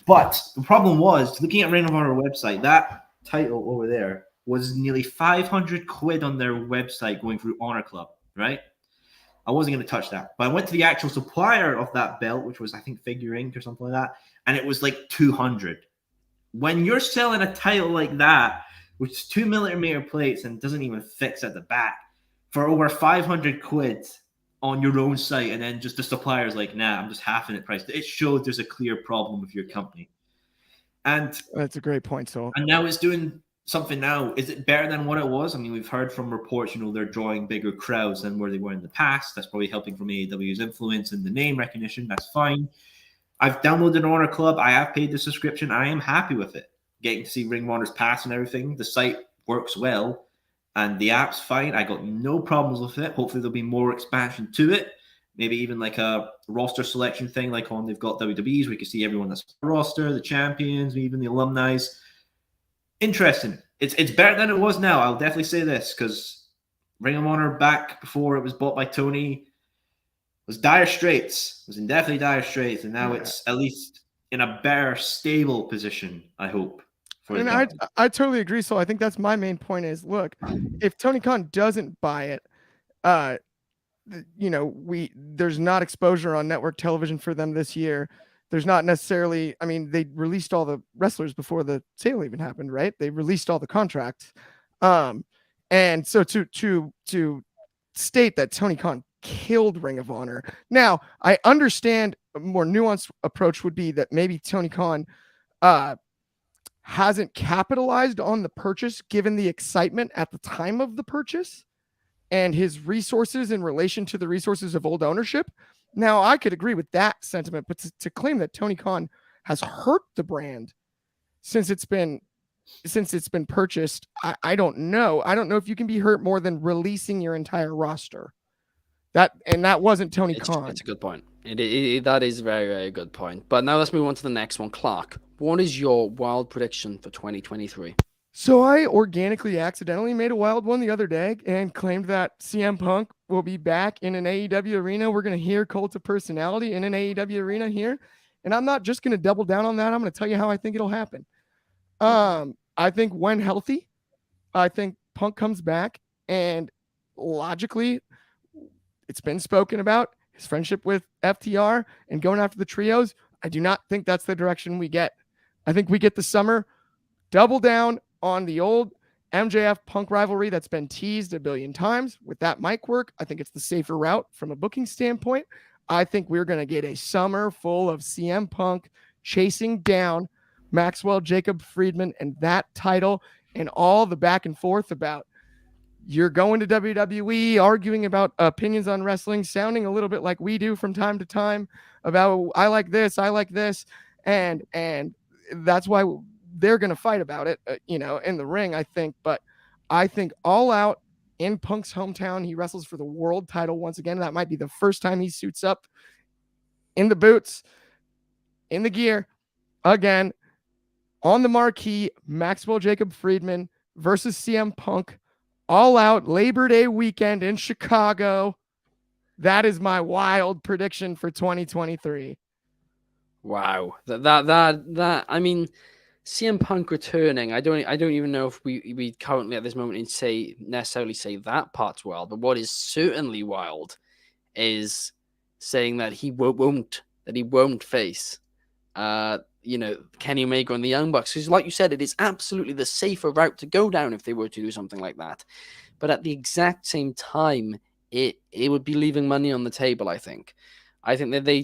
But the problem was, looking at Ring of Honor website, that title over there was nearly 500 quid on their website going through Honor Club, right? I wasn't going to touch that. But I went to the actual supplier of that belt, which was, I think, Figure Inc. or something like that, and it was like 200. When you're selling a title like that, which is 2mm plates and doesn't even fix at the back, for over 500 quid on your own site, and then just the supplier's like, nah, I'm just halving it price. It shows there's a clear problem with your company. And that's a great point, so. And now it's doing something now. Is it better than what it was? I mean, we've heard from reports, they're drawing bigger crowds than where they were in the past. That's probably helping from AEW's influence and the name recognition. That's fine. I've downloaded Honor Club. I have paid the subscription. I am happy with it. Getting to see Ring of Honor's past and everything. The site works well. And the app's fine. I got no problems with it. Hopefully there'll be more expansion to it. Maybe even like a roster selection thing, like on they've got WWE's, where you can see everyone that's on the roster, the champions, even the alumni. Interesting. It's better than it was now. I'll definitely say this, because Ring of Honor back before it was bought by Tony was dire straits. It was in definitely dire straits, and now it's at least in a better, stable position, I hope. And I totally agree. So I think that's my main point is, look, if Tony Khan doesn't buy it, there's not exposure on network television for them this year. There's not necessarily, I mean, they released all the wrestlers before the sale even happened, right? They released all the contracts. And so to state that Tony Khan killed Ring of Honor. Now, I understand a more nuanced approach would be that maybe Tony Khan hasn't capitalized on the purchase given the excitement at the time of the purchase and his resources in relation to the resources of old ownership. Now, I could agree with that sentiment, but to claim that Tony Khan has hurt the brand since it's been purchased, I don't know. I don't know if you can be hurt more than releasing your entire roster. That wasn't Tony Khan. It's a good point. That is a very, very good point. But now let's move on to the next one. Clark, what is your wild prediction for 2023? So I organically, accidentally made a wild one the other day and claimed that CM Punk will be back in an AEW arena. We're going to hear Cult of Personality in an AEW arena here. And I'm not just going to double down on that. I'm going to tell you how I think it'll happen. I think when healthy, I think Punk comes back, and logically, it's been spoken about his friendship with FTR and going after the trios. I do not think that's the direction we get. I think we get the summer double down on the old MJF Punk rivalry that's been teased a billion times with that mic work. I think it's the safer route from a booking standpoint. I think we're going to get a summer full of CM Punk chasing down Maxwell Jacob Friedman and that title and all the back and forth about you're going to WWE, arguing about opinions on wrestling, sounding a little bit like we do from time to time about I like this, and that's why they're going to fight about it, in the ring, I think. But I think All Out in Punk's hometown, he wrestles for the world title once again. That might be the first time he suits up in the boots, in the gear, again, on the marquee, Maxwell Jacob Friedman versus CM Punk. All Out Labor Day weekend in Chicago. That is my wild prediction for 2023. Wow. That I mean, CM Punk returning. I don't even know if we currently at this moment necessarily say that part's wild, but what is certainly wild is saying that he won't face Kenny Omega and the Young Bucks. Because like you said, it is absolutely the safer route to go down if they were to do something like that. But at the exact same time, it would be leaving money on the table, I think. I think that they,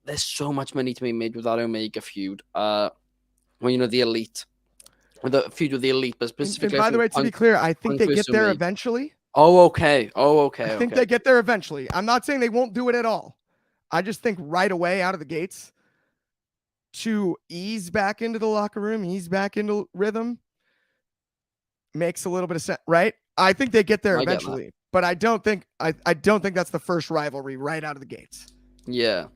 there's so much money to be made with that Omega feud. The Elite. The feud with the Elite, but specifically. And by the way, to be clear, I think they get there eventually. Oh, okay. I think they get there eventually. I'm not saying they won't do it at all. I just think right away out of the gates to ease back into the locker room, ease back into rhythm makes a little bit of sense, right? I think they get there eventually, but I don't think that's the first rivalry right out of the gates. Yeah.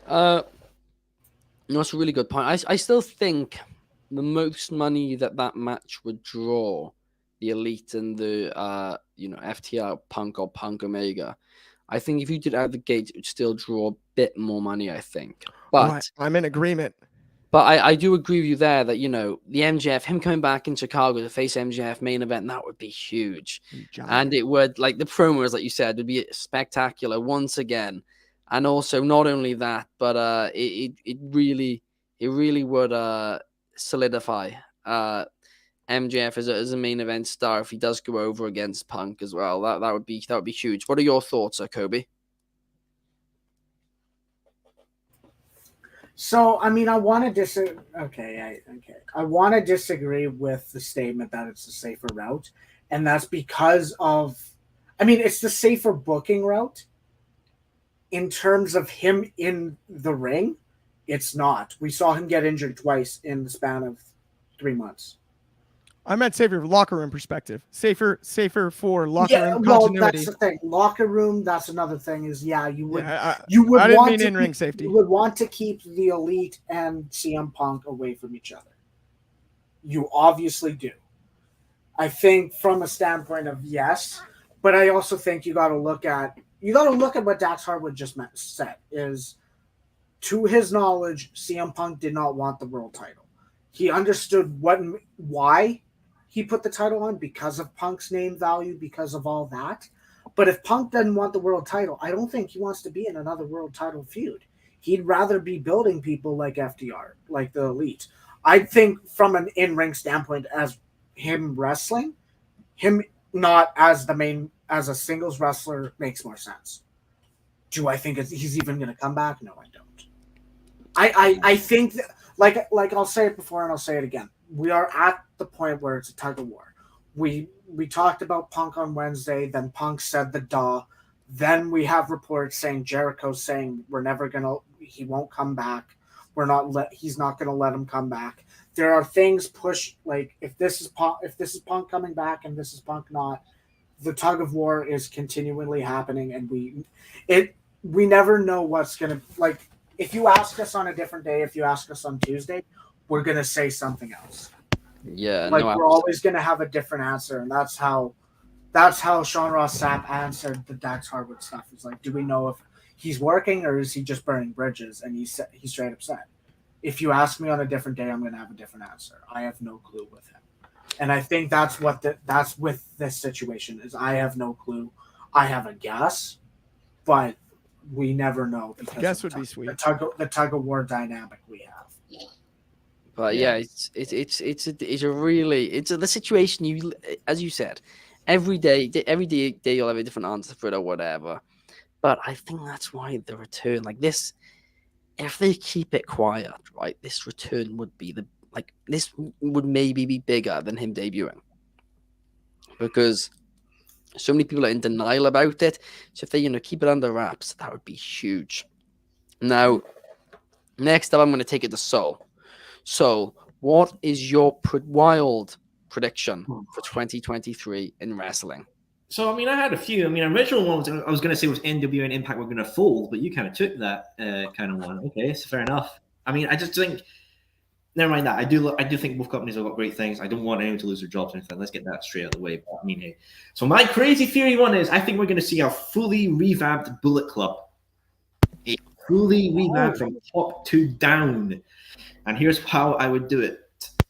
That's a really good point. I still think the most money that match would draw, the Elite and the FTR Punk or Punk Omega, I think if you did out of the gate, it would still draw a bit more money, I think. But I'm in agreement. But I do agree with you there that, the MJF, him coming back in Chicago to face MJF main event, that would be huge. And it would, like the promos, like you said, would be spectacular once again. And also, not only that, but it really would solidify MJF as a main event star if he does go over against Punk as well. That would be huge. What are your thoughts, Coby? So, I mean, I want to disagree. I want to disagree with the statement that it's a safer route, and that's because of, it's the safer booking route. In terms of him in the ring, it's not. We saw him get injured twice in the span of 3 months. I meant safer locker room perspective. Safer for locker room continuity. Well, that's the thing. Locker room, that's another thing. Is you would I didn't mean in-ring safety. You would want to keep the Elite and CM Punk away from each other. You obviously do. I think from a standpoint of yes, but I also think you got to look at what Dax Harwood just said. Is to his knowledge, CM Punk did not want the world title. He understood why he put the title on, because of Punk's name value, because of all that. But if Punk doesn't want the world title, I don't think he wants to be in another world title feud. He'd rather be building people like FDR, like the Elite. I think from an in-ring standpoint, as him wrestling, him not as a singles wrestler makes more sense. Do I think he's even going to come back? No, I don't. I think that, like I'll say it before and I'll say it again. We are at the point where it's a tug of war. We talked about Punk on Wednesday, then Punk said the duh. Then we have reports saying Jericho saying he won't come back. He's not gonna let him come back. There are things pushed, like if this is Punk coming back and this is Punk not, the tug of war is continually happening, and we never know what's gonna, like, if you ask us on a different day, if you ask us on Tuesday, we're gonna say something else. Yeah, we're always gonna have a different answer, and that's how Sean Ross Sapp answered the Dax Harwood stuff. It's like, do we know if he's working or is he just burning bridges? And he straight up said, if you ask me on a different day, I'm gonna have a different answer. I have no clue with him, and I think that's with this situation is I have no clue. I have a guess, but we never know because guess would be sweet. The tug of war dynamic we have. But yeah, it's the situation you, as you said, every day you'll have a different answer for it or whatever. But I think that's why the return like this, if they keep it quiet, right, this return would be this would maybe be bigger than him debuting, because so many people are in denial about it. So if they keep it under wraps, that would be huge. Now, next up, I'm going to take it to Soul. So, what is your wild prediction for 2023 in wrestling? So, I had a few. Original ones I was going to say was NWA and Impact were going to fold, but you kind of took that kind of one. Okay, so fair enough. I just think never mind that. I do think both companies have got great things. I don't want anyone to lose their jobs or anything. Let's get that straight out of the way. But I mean, hey. So my crazy theory one is I think we're going to see a fully revamped Bullet Club. A fully revamped from top to down. And here's how I would do it.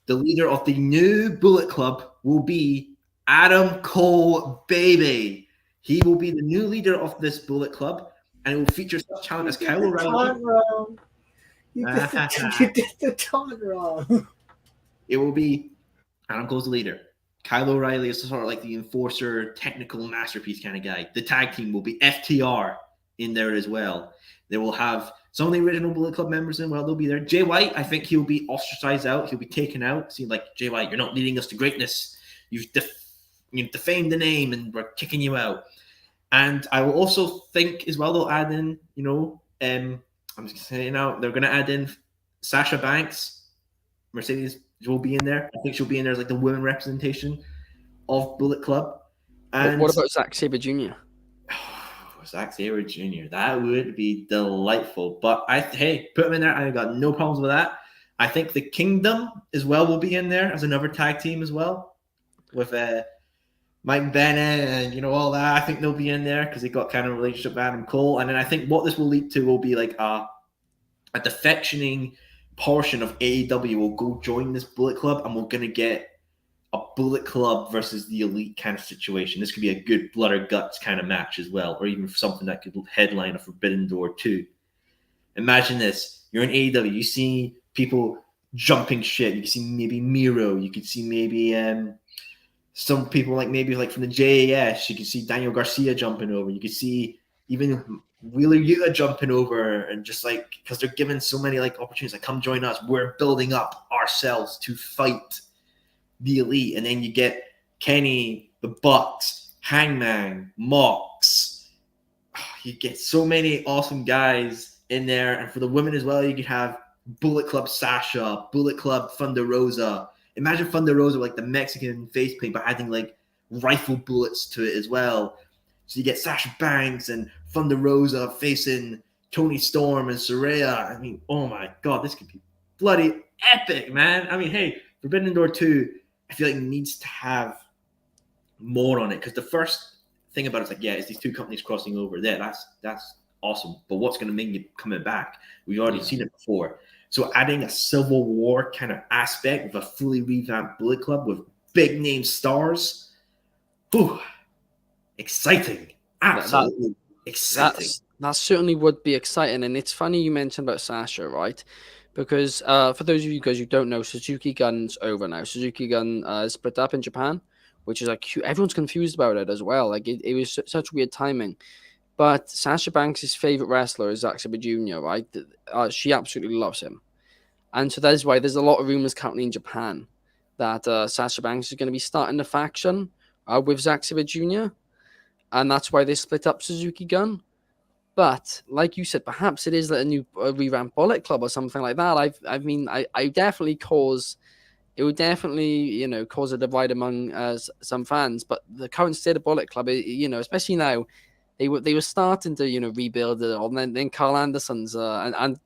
The leader of the new Bullet Club will be Adam Cole, baby. He will be the new leader of this Bullet Club, and it will feature such talent as Kyle O'Reilly. You did the taunt wrong. It will be Adam Cole's the leader. Kyle O'Reilly is sort of like the enforcer, technical masterpiece kind of guy. The tag team will be FTR in there as well. They will have some of the original Bullet Club members in. Well, they'll be there. Jay White, I think he'll be ostracized out. He'll be taken out. See, like, Jay White, you're not leading us to greatness. You've defamed the name, and we're kicking you out. And I will also think as well they'll add in, I'm just saying now, they're going to add in Sasha Banks. Mercedes will be in there. I think she'll be in there as like the women representation of Bullet Club. And what about Zack Sabre Jr.? Zack Sabre Jr. That would be delightful. But put him in there. I got no problems with that. I think the Kingdom as well will be in there as another tag team as well with Mike Bennett and all that. I think they'll be in there because they got kind of a relationship with Adam Cole. And then I think what this will lead to will be like a defectioning portion of AEW will go join this Bullet Club, and we're gonna get a Bullet Club versus the Elite kind of situation. This could be a good blood or guts kind of match as well, or even something that could headline a Forbidden Door 2. Imagine this. You're in AEW. You see people jumping shit. You can see maybe Miro. You could see maybe some people maybe from the JAS. You could see Daniel Garcia jumping over. You could see even Wheeler Yuta jumping over, and just because they're given so many opportunities, come join us. We're building up ourselves to fight the Elite. And then you get Kenny, the Bucks, Hangman, Mox. You get so many awesome guys in there. And for the women as well, you could have Bullet Club Sasha, Bullet Club Thunder Rosa. Imagine Thunder Rosa the Mexican facepaint, but adding rifle bullets to it as well. So you get Sasha Banks and Thunder Rosa facing Toni Storm and Saraya. I mean, oh my God, this could be bloody epic, man. I mean, hey, Forbidden Door 2, I feel like needs to have more on it, because the first thing about it's it's these two companies crossing over there. That's awesome. But what's going to make you coming back? We've already seen it before. So adding a Civil War kind of aspect with a fully revamped Bullet Club with big name stars. Whew. Exciting. Absolutely exciting. That certainly would be exciting. And it's funny you mentioned about Sasha, right? Because for those of you guys who don't know, Suzuki Gun's over now. Suzuki Gun is split up in Japan, which is everyone's confused about it as well. It was such weird timing. But Sasha Banks' favorite wrestler is Zack Sabre Jr., right? She absolutely loves him. And so that is why there's a lot of rumors currently in Japan that Sasha Banks is going to be starting a faction with Zack Sabre Jr., and that's why they split up Suzuki Gun. But like you said, perhaps it is a new revamped Bullet Club or something like that. I definitely cause a divide among some fans. But the current state of Bullet Club, especially now, they were starting to rebuild it, and then Carl Anderson's and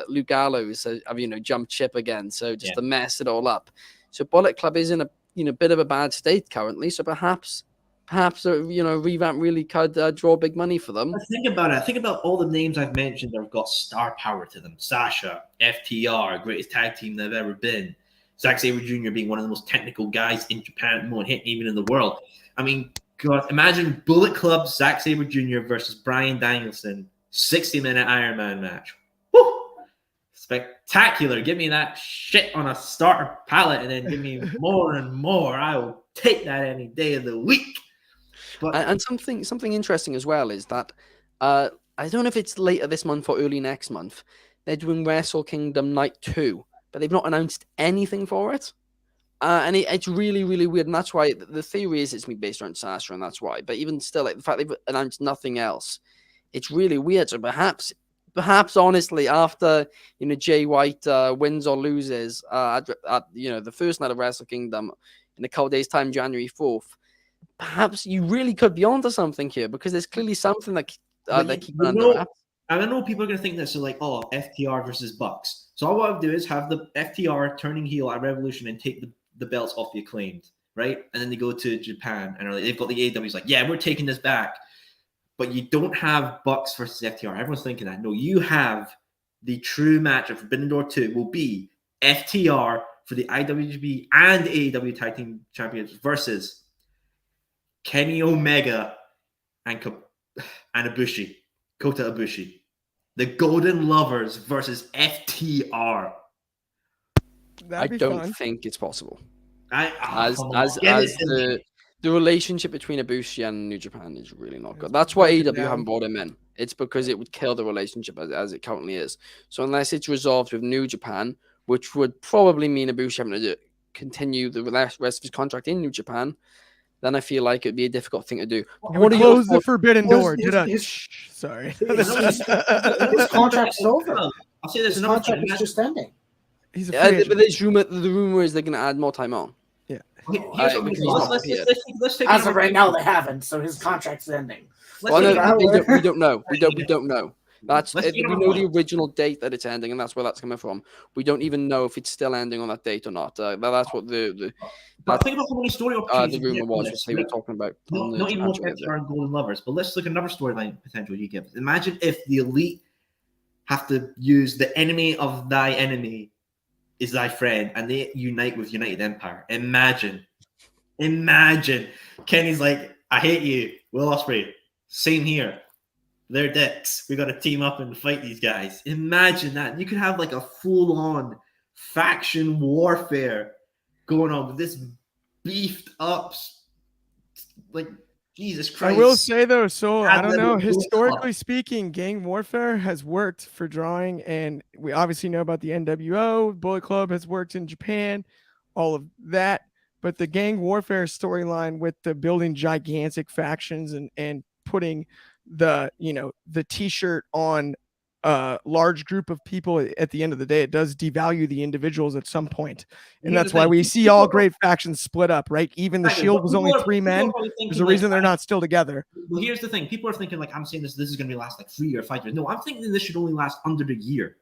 Luke Gallows have jumped ship again, so just to mess it all up. So Bullet Club is in a bit of a bad state currently. So perhaps revamp really could draw big money for them. Think about it. Think about all the names I've mentioned that have got star power to them. Sasha, FTR, greatest tag team they've ever been. Zack Sabre Jr. being one of the most technical guys in Japan at the moment, even in the world. I mean, God, imagine Bullet Club, Zack Sabre Jr. versus Bryan Danielson, 60-minute Iron Man match. Woo! Spectacular. Give me that shit on a starter pallet, and then give me more and more. I will take that any day of the week. And something interesting as well is that I don't know if it's later this month or early next month. They're doing Wrestle Kingdom Night 2, but they've not announced anything for it. And it's really, really weird. And that's why the theory is it's going to be based around Sasha, and that's why. But even still, the fact they've announced nothing else, it's really weird. So perhaps honestly, after Jay White wins or loses at the first night of Wrestle Kingdom in a couple days' time, January 4th, perhaps you really could be onto something here, because there's clearly something that they keep under wraps. I know people are going to think that, so FTR versus Bucks. So all I would do is have the FTR turning heel at Revolution and take the belts off the Acclaimed, right? And then they go to Japan and they've got the AEW's like, yeah, we're taking this back. But you don't have Bucks versus FTR. Everyone's thinking that. No, you have the true match of Forbidden Door 2 will be FTR for the IWGP and AEW Tag Team Champions versus Kenny Omega and Ibushi, Kota Ibushi. The Golden Lovers versus FTR. I don't think it's possible. As the relationship between Ibushi and New Japan is really not good. That's why AEW haven't brought him in. It's because it would kill the relationship as it currently is. So unless it's resolved with New Japan, which would probably mean Ibushi having to continue the rest of his contract in New Japan, then I feel like it'd be a difficult thing to do. Close the forbidden door. Sorry. His contract's over. I'll say this. His contract is just ending. He's but there's the rumor is they're going to add more time on. Yeah. Let's take as of right now, they haven't. So his contract's ending. We don't know. We don't know. We know the original date that it's ending, and that's where that's coming from. We don't even know if it's still ending on that date or not. That's what think about how many story opportunities the rumor was they were talking about. Not even what are Golden Lovers, but let's look at another storyline potential you give. Imagine if the Elite have to use the enemy of thy enemy is thy friend, and they unite with United Empire. Imagine. Kenny's like, I hate you, Will Ospreay. Same here. They're dicks. We got to team up and fight these guys. Imagine that. You could have like a full-on faction warfare going on with this beefed up, like, Jesus Christ. I will say though, I don't know. Historically speaking, gang warfare has worked for drawing, and we obviously know about the NWO. Bullet Club has worked in Japan, all of that. But the gang warfare storyline with the building gigantic factions and putting the T-shirt on a large group of people at the end of the day, it does devalue the individuals at some point. And that's why we see all great factions split up, right? Even the Shield was only 3 men. There's a reason they're not still together. Well, here's the thing. People are thinking like, I'm saying this is going to last like 3 or 5 years. No, I'm thinking this should only last under the year.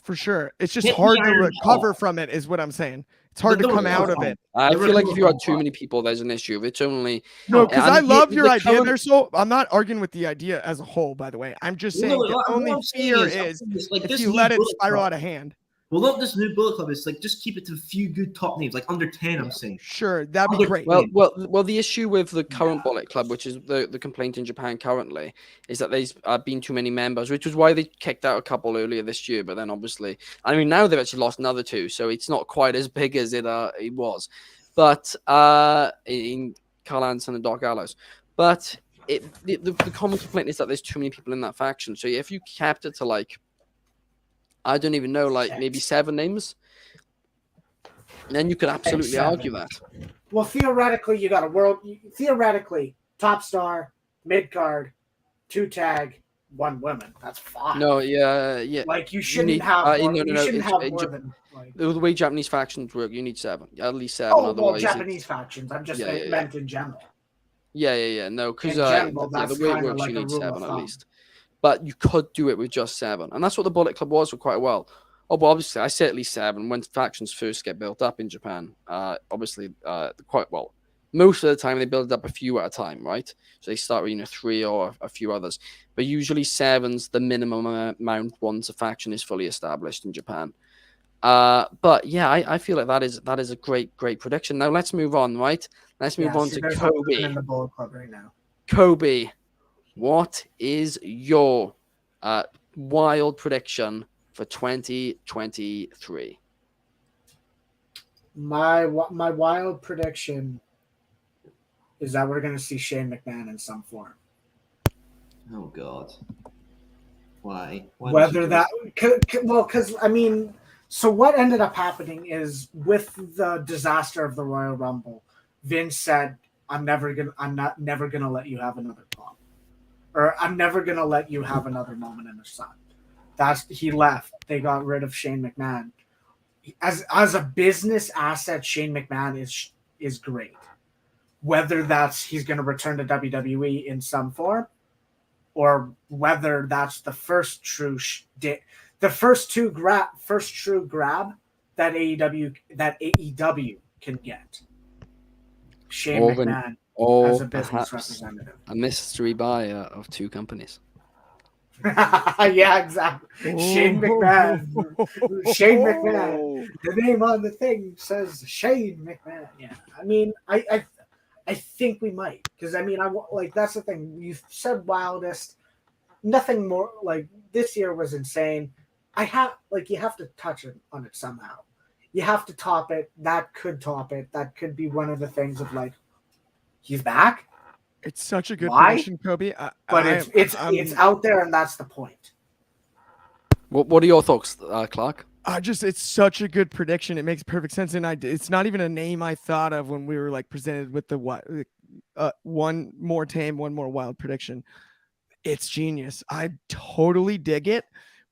For sure. It's just hard to recover from it is what I'm saying. It's hard to come out of it. I feel like if you have too many people, there's an issue. It's only because I love your idea there. So I'm not arguing with the idea as a whole, by the way. I'm just saying the only fear is if you let it spiral out of hand. Well, look, this new Bullet Club is like just keep it to a few good top names, like under 10. I'm saying. Sure, that'd be great. Well, the issue with the current Bullet Club, which is the complaint in Japan currently, is that there's been too many members, which was why they kicked out a couple earlier this year. But then obviously, now they've actually lost another 2, so it's not quite as big as it was. But in Carl Anderson and Doc Gallows, but the common complaint is that there's too many people in that faction. So if you capped it to like, I don't even know, like maybe 7 names, then you could absolutely argue that. Well, theoretically, you got top star, mid card, 2 tag, 1 woman. That's 5. No, yeah. Like you shouldn't have. More, the way Japanese factions work, you need 7, at least 7. Oh, well, Japanese factions. I'm just meant in general. Yeah. No, because the way it works, like you need 7 at least. But you could do it with just 7. And that's what the Bullet Club was for quite a while. Oh, but obviously, I say at least 7 when factions first get built up in Japan. Obviously, quite well. Most of the time, they build it up a few at a time, right? So they start with 3 or a few others. But usually 7's the minimum amount once a faction is fully established in Japan. But yeah, I feel like that is a great prediction. Now let's move on, right? Let's move on to Coby. In the Bullet Club right now. Coby, what is your wild prediction for 2023? My wild prediction is that we're going to see Shane McMahon in some form. Oh God! Why Whether that because so what ended up happening is with the disaster of the Royal Rumble, Vince said, I'm not never gonna let you have another pop, or I'm never gonna let you have another moment in the sun. He left. They got rid of Shane McMahon. As a business asset, Shane McMahon is great. Whether that's he's going to return to WWE in some form, or whether that's the first true the first true grab that AEW can get. Shane McMahon as a business representative. A mystery buyer of two companies. Yeah, exactly. Shane McMahon. Shane McMahon. The name on the thing says Shane McMahon. Yeah, I mean, I think we might, because I mean, that's the thing. You said Wildest. Nothing more. Like, this year was insane. You have to touch on it somehow. You have to top it. That could top it. That could be one of the things of like, he's back. It's such a good prediction, Coby. But it's out there, and that's the point. What are your thoughts, Clark? It's such a good prediction. It makes perfect sense, and it's not even a name I thought of when we were like presented with the one more tame, one more wild prediction. It's genius. I totally dig it.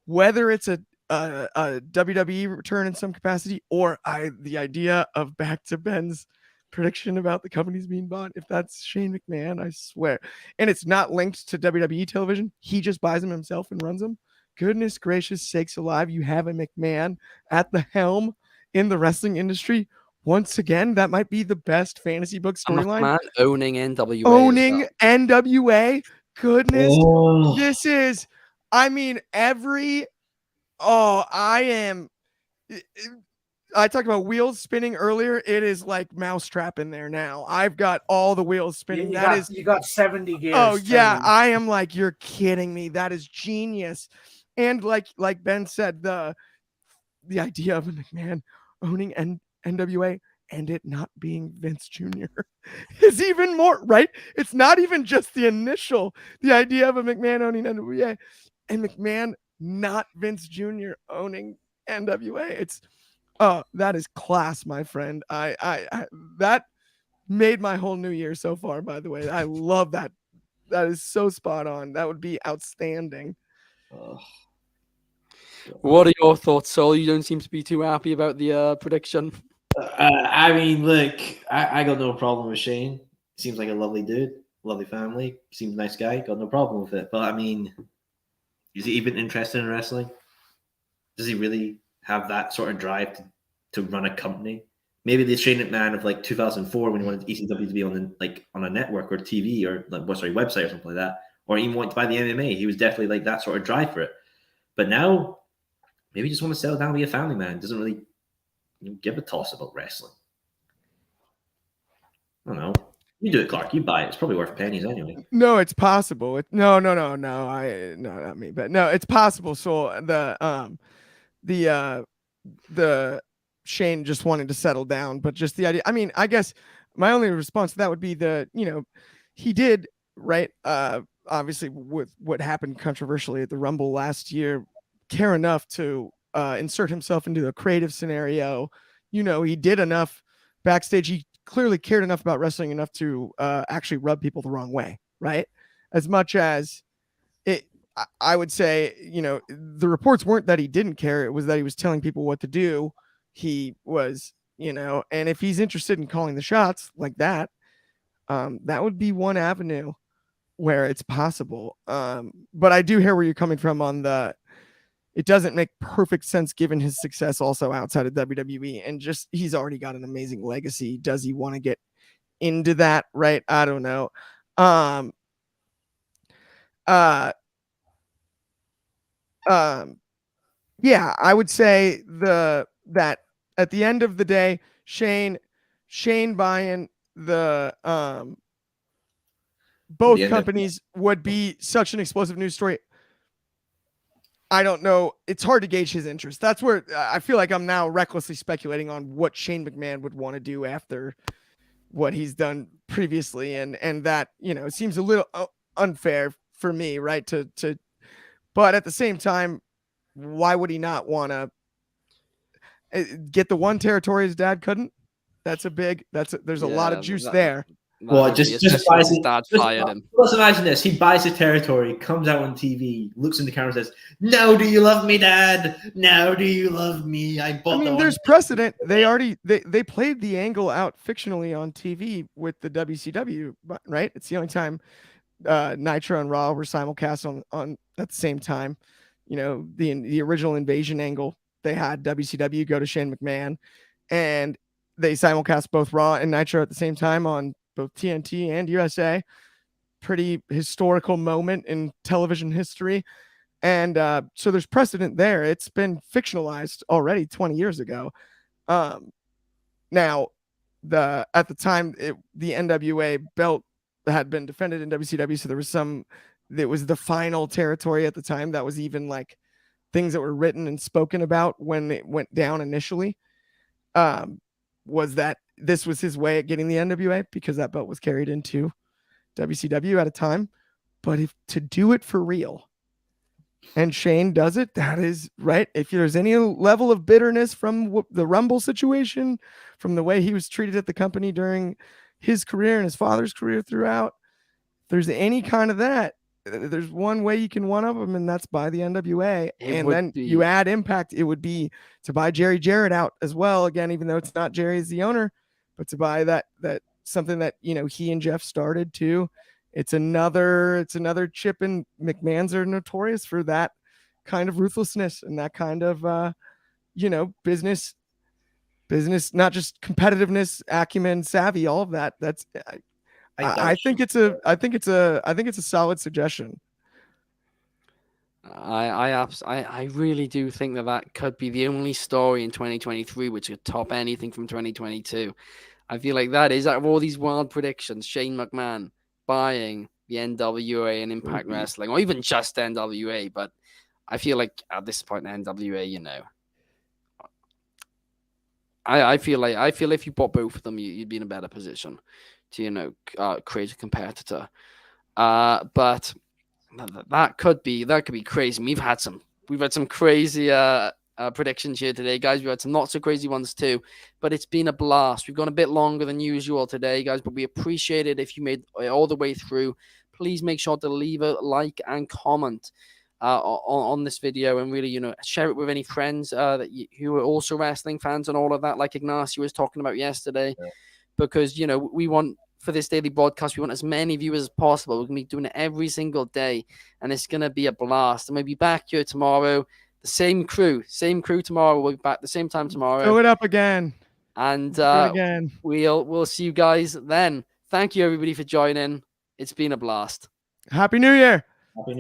Whether it's a WWE return in some capacity, or the idea of back to Ben's prediction about the companies being bought, if that's Shane McMahon, I swear. And it's not linked to WWE television. He just buys them himself and runs them. Goodness gracious sakes alive, you have a McMahon at the helm in the wrestling industry. Once again, that might be the best fantasy book storyline. Owning NWA. Owning NWA. Goodness. This is, I mean, I talked about wheels spinning earlier. It is like mousetrap in there now. I've got all the wheels spinning. You got 70 gears. Oh yeah, I am like, you're kidding me. That is genius. And like Ben said, the idea of a McMahon owning NWA and it not being Vince Jr. is even more, right? It's not even just the idea of a McMahon owning NWA and McMahon not Vince Jr. owning NWA. It's that is class, my friend. I that made my whole new year so far, by the way. I love that. That is so spot on. That would be outstanding. What are your thoughts, Sol? You don't seem to be too happy about the prediction. I mean, look, I got no problem with Shane. Seems like a lovely dude, lovely family. Seems a nice guy. Got no problem with it. But I mean, is he even interested in wrestling? Does he really have that sort of drive to run a company? Maybe the Shane McMahon of like 2004 when he wanted ECW to be on a network or TV or website or something like that, or even wanted to buy the MMA. He was definitely like that sort of drive for it. But now, maybe he just want to settle down and be a family man. Doesn't really give a toss about wrestling. I don't know. You do it, Clark. You buy it. It's probably worth pennies anyway. No, it's possible. No, not me. But no, it's possible. So the Shane just wanting to settle down, but just the idea. I mean, I guess my only response to that would be he did, right? Obviously with what happened controversially at the Rumble last year, care enough to insert himself into a creative scenario. He did enough backstage. He clearly cared enough about wrestling enough to actually rub people the wrong way, right? As much as I would say, the reports weren't that he didn't care. It was that he was telling people what to do. He was, and if he's interested in calling the shots like that, that would be one avenue where it's possible. But I do hear where you're coming from on it doesn't make perfect sense given his success also outside of WWE, and just he's already got an amazing legacy. Does he want to get into that? Right? I don't know. Yeah, I would say that at the end of the day, Shane buying the both companies would be such an explosive news story. I don't know. It's hard to gauge his interest. That's where I feel like I'm now recklessly speculating on what Shane McMahon would want to do after what he's done previously. And that, it seems a little unfair for me, right? But at the same time, why would he not want to get the one territory his dad couldn't? There's a lot of juice there. Well, just buys it. Let's imagine this. He buys the territory, comes out on TV, looks in the camera and says, "Now do you love me, Dad? Now do you love me? There's precedent. They played the angle out fictionally on TV with the WCW, right? It's the only time Nitro and Raw were simulcast on at the same time. the original invasion angle. They had WCW go to Shane McMahon, and they simulcast both Raw and Nitro at the same time on both TNT and USA. Pretty historical moment in television history. And so there's precedent there. It's been fictionalized already 20 years ago. Now, at the time, the NWA belt had been defended in WCW, so there was it was the final territory at the time that was even like things that were written and spoken about when it went down initially. Was that this was his way at getting the NWA because that belt was carried into WCW at a time. But to do it for real, and Shane does it, that is right. If there's any level of bitterness from the Rumble situation, from the way he was treated at the company during his career and his father's career throughout, if there's any kind of that, there's one way you can one up him, and that's buy the NWA. And then you add Impact, it would be to buy Jerry Jarrett out as well. Again, even though it's not Jerry as the owner, but to buy that something that he and Jeff started too. It's another chip, and McMahon's are notorious for that kind of ruthlessness and that kind of business, not just competitiveness, acumen, savvy, all of that. That's I think it's a solid suggestion. I really do think that could be the only story in 2023 which could top anything from 2022. I feel like that is, out of all these wild predictions, Shane McMahon buying the NWA and Impact Wrestling, or even just NWA, but I feel like at this point, NWA, I feel if you bought both of them, you'd be in a better position to, create a competitor. But that could be crazy. We've had some crazy predictions here today, guys. We've had some not so crazy ones too, but it's been a blast. We've gone a bit longer than usual today, guys, but we appreciate it if you made it all the way through. Please make sure to leave a like and comment on this video, and really, share it with any friends who are also wrestling fans and all of that, like Ignacio was talking about yesterday. Yeah. Because we want, for this daily broadcast, we want as many viewers as possible. We're gonna be doing it every single day, and it's gonna be a blast. And we'll be back here tomorrow. The same crew tomorrow. We'll be back the same time tomorrow. Throw it up again. And we'll see you guys then. Thank you everybody for joining. It's been a blast. Happy New Year. Happy New Year.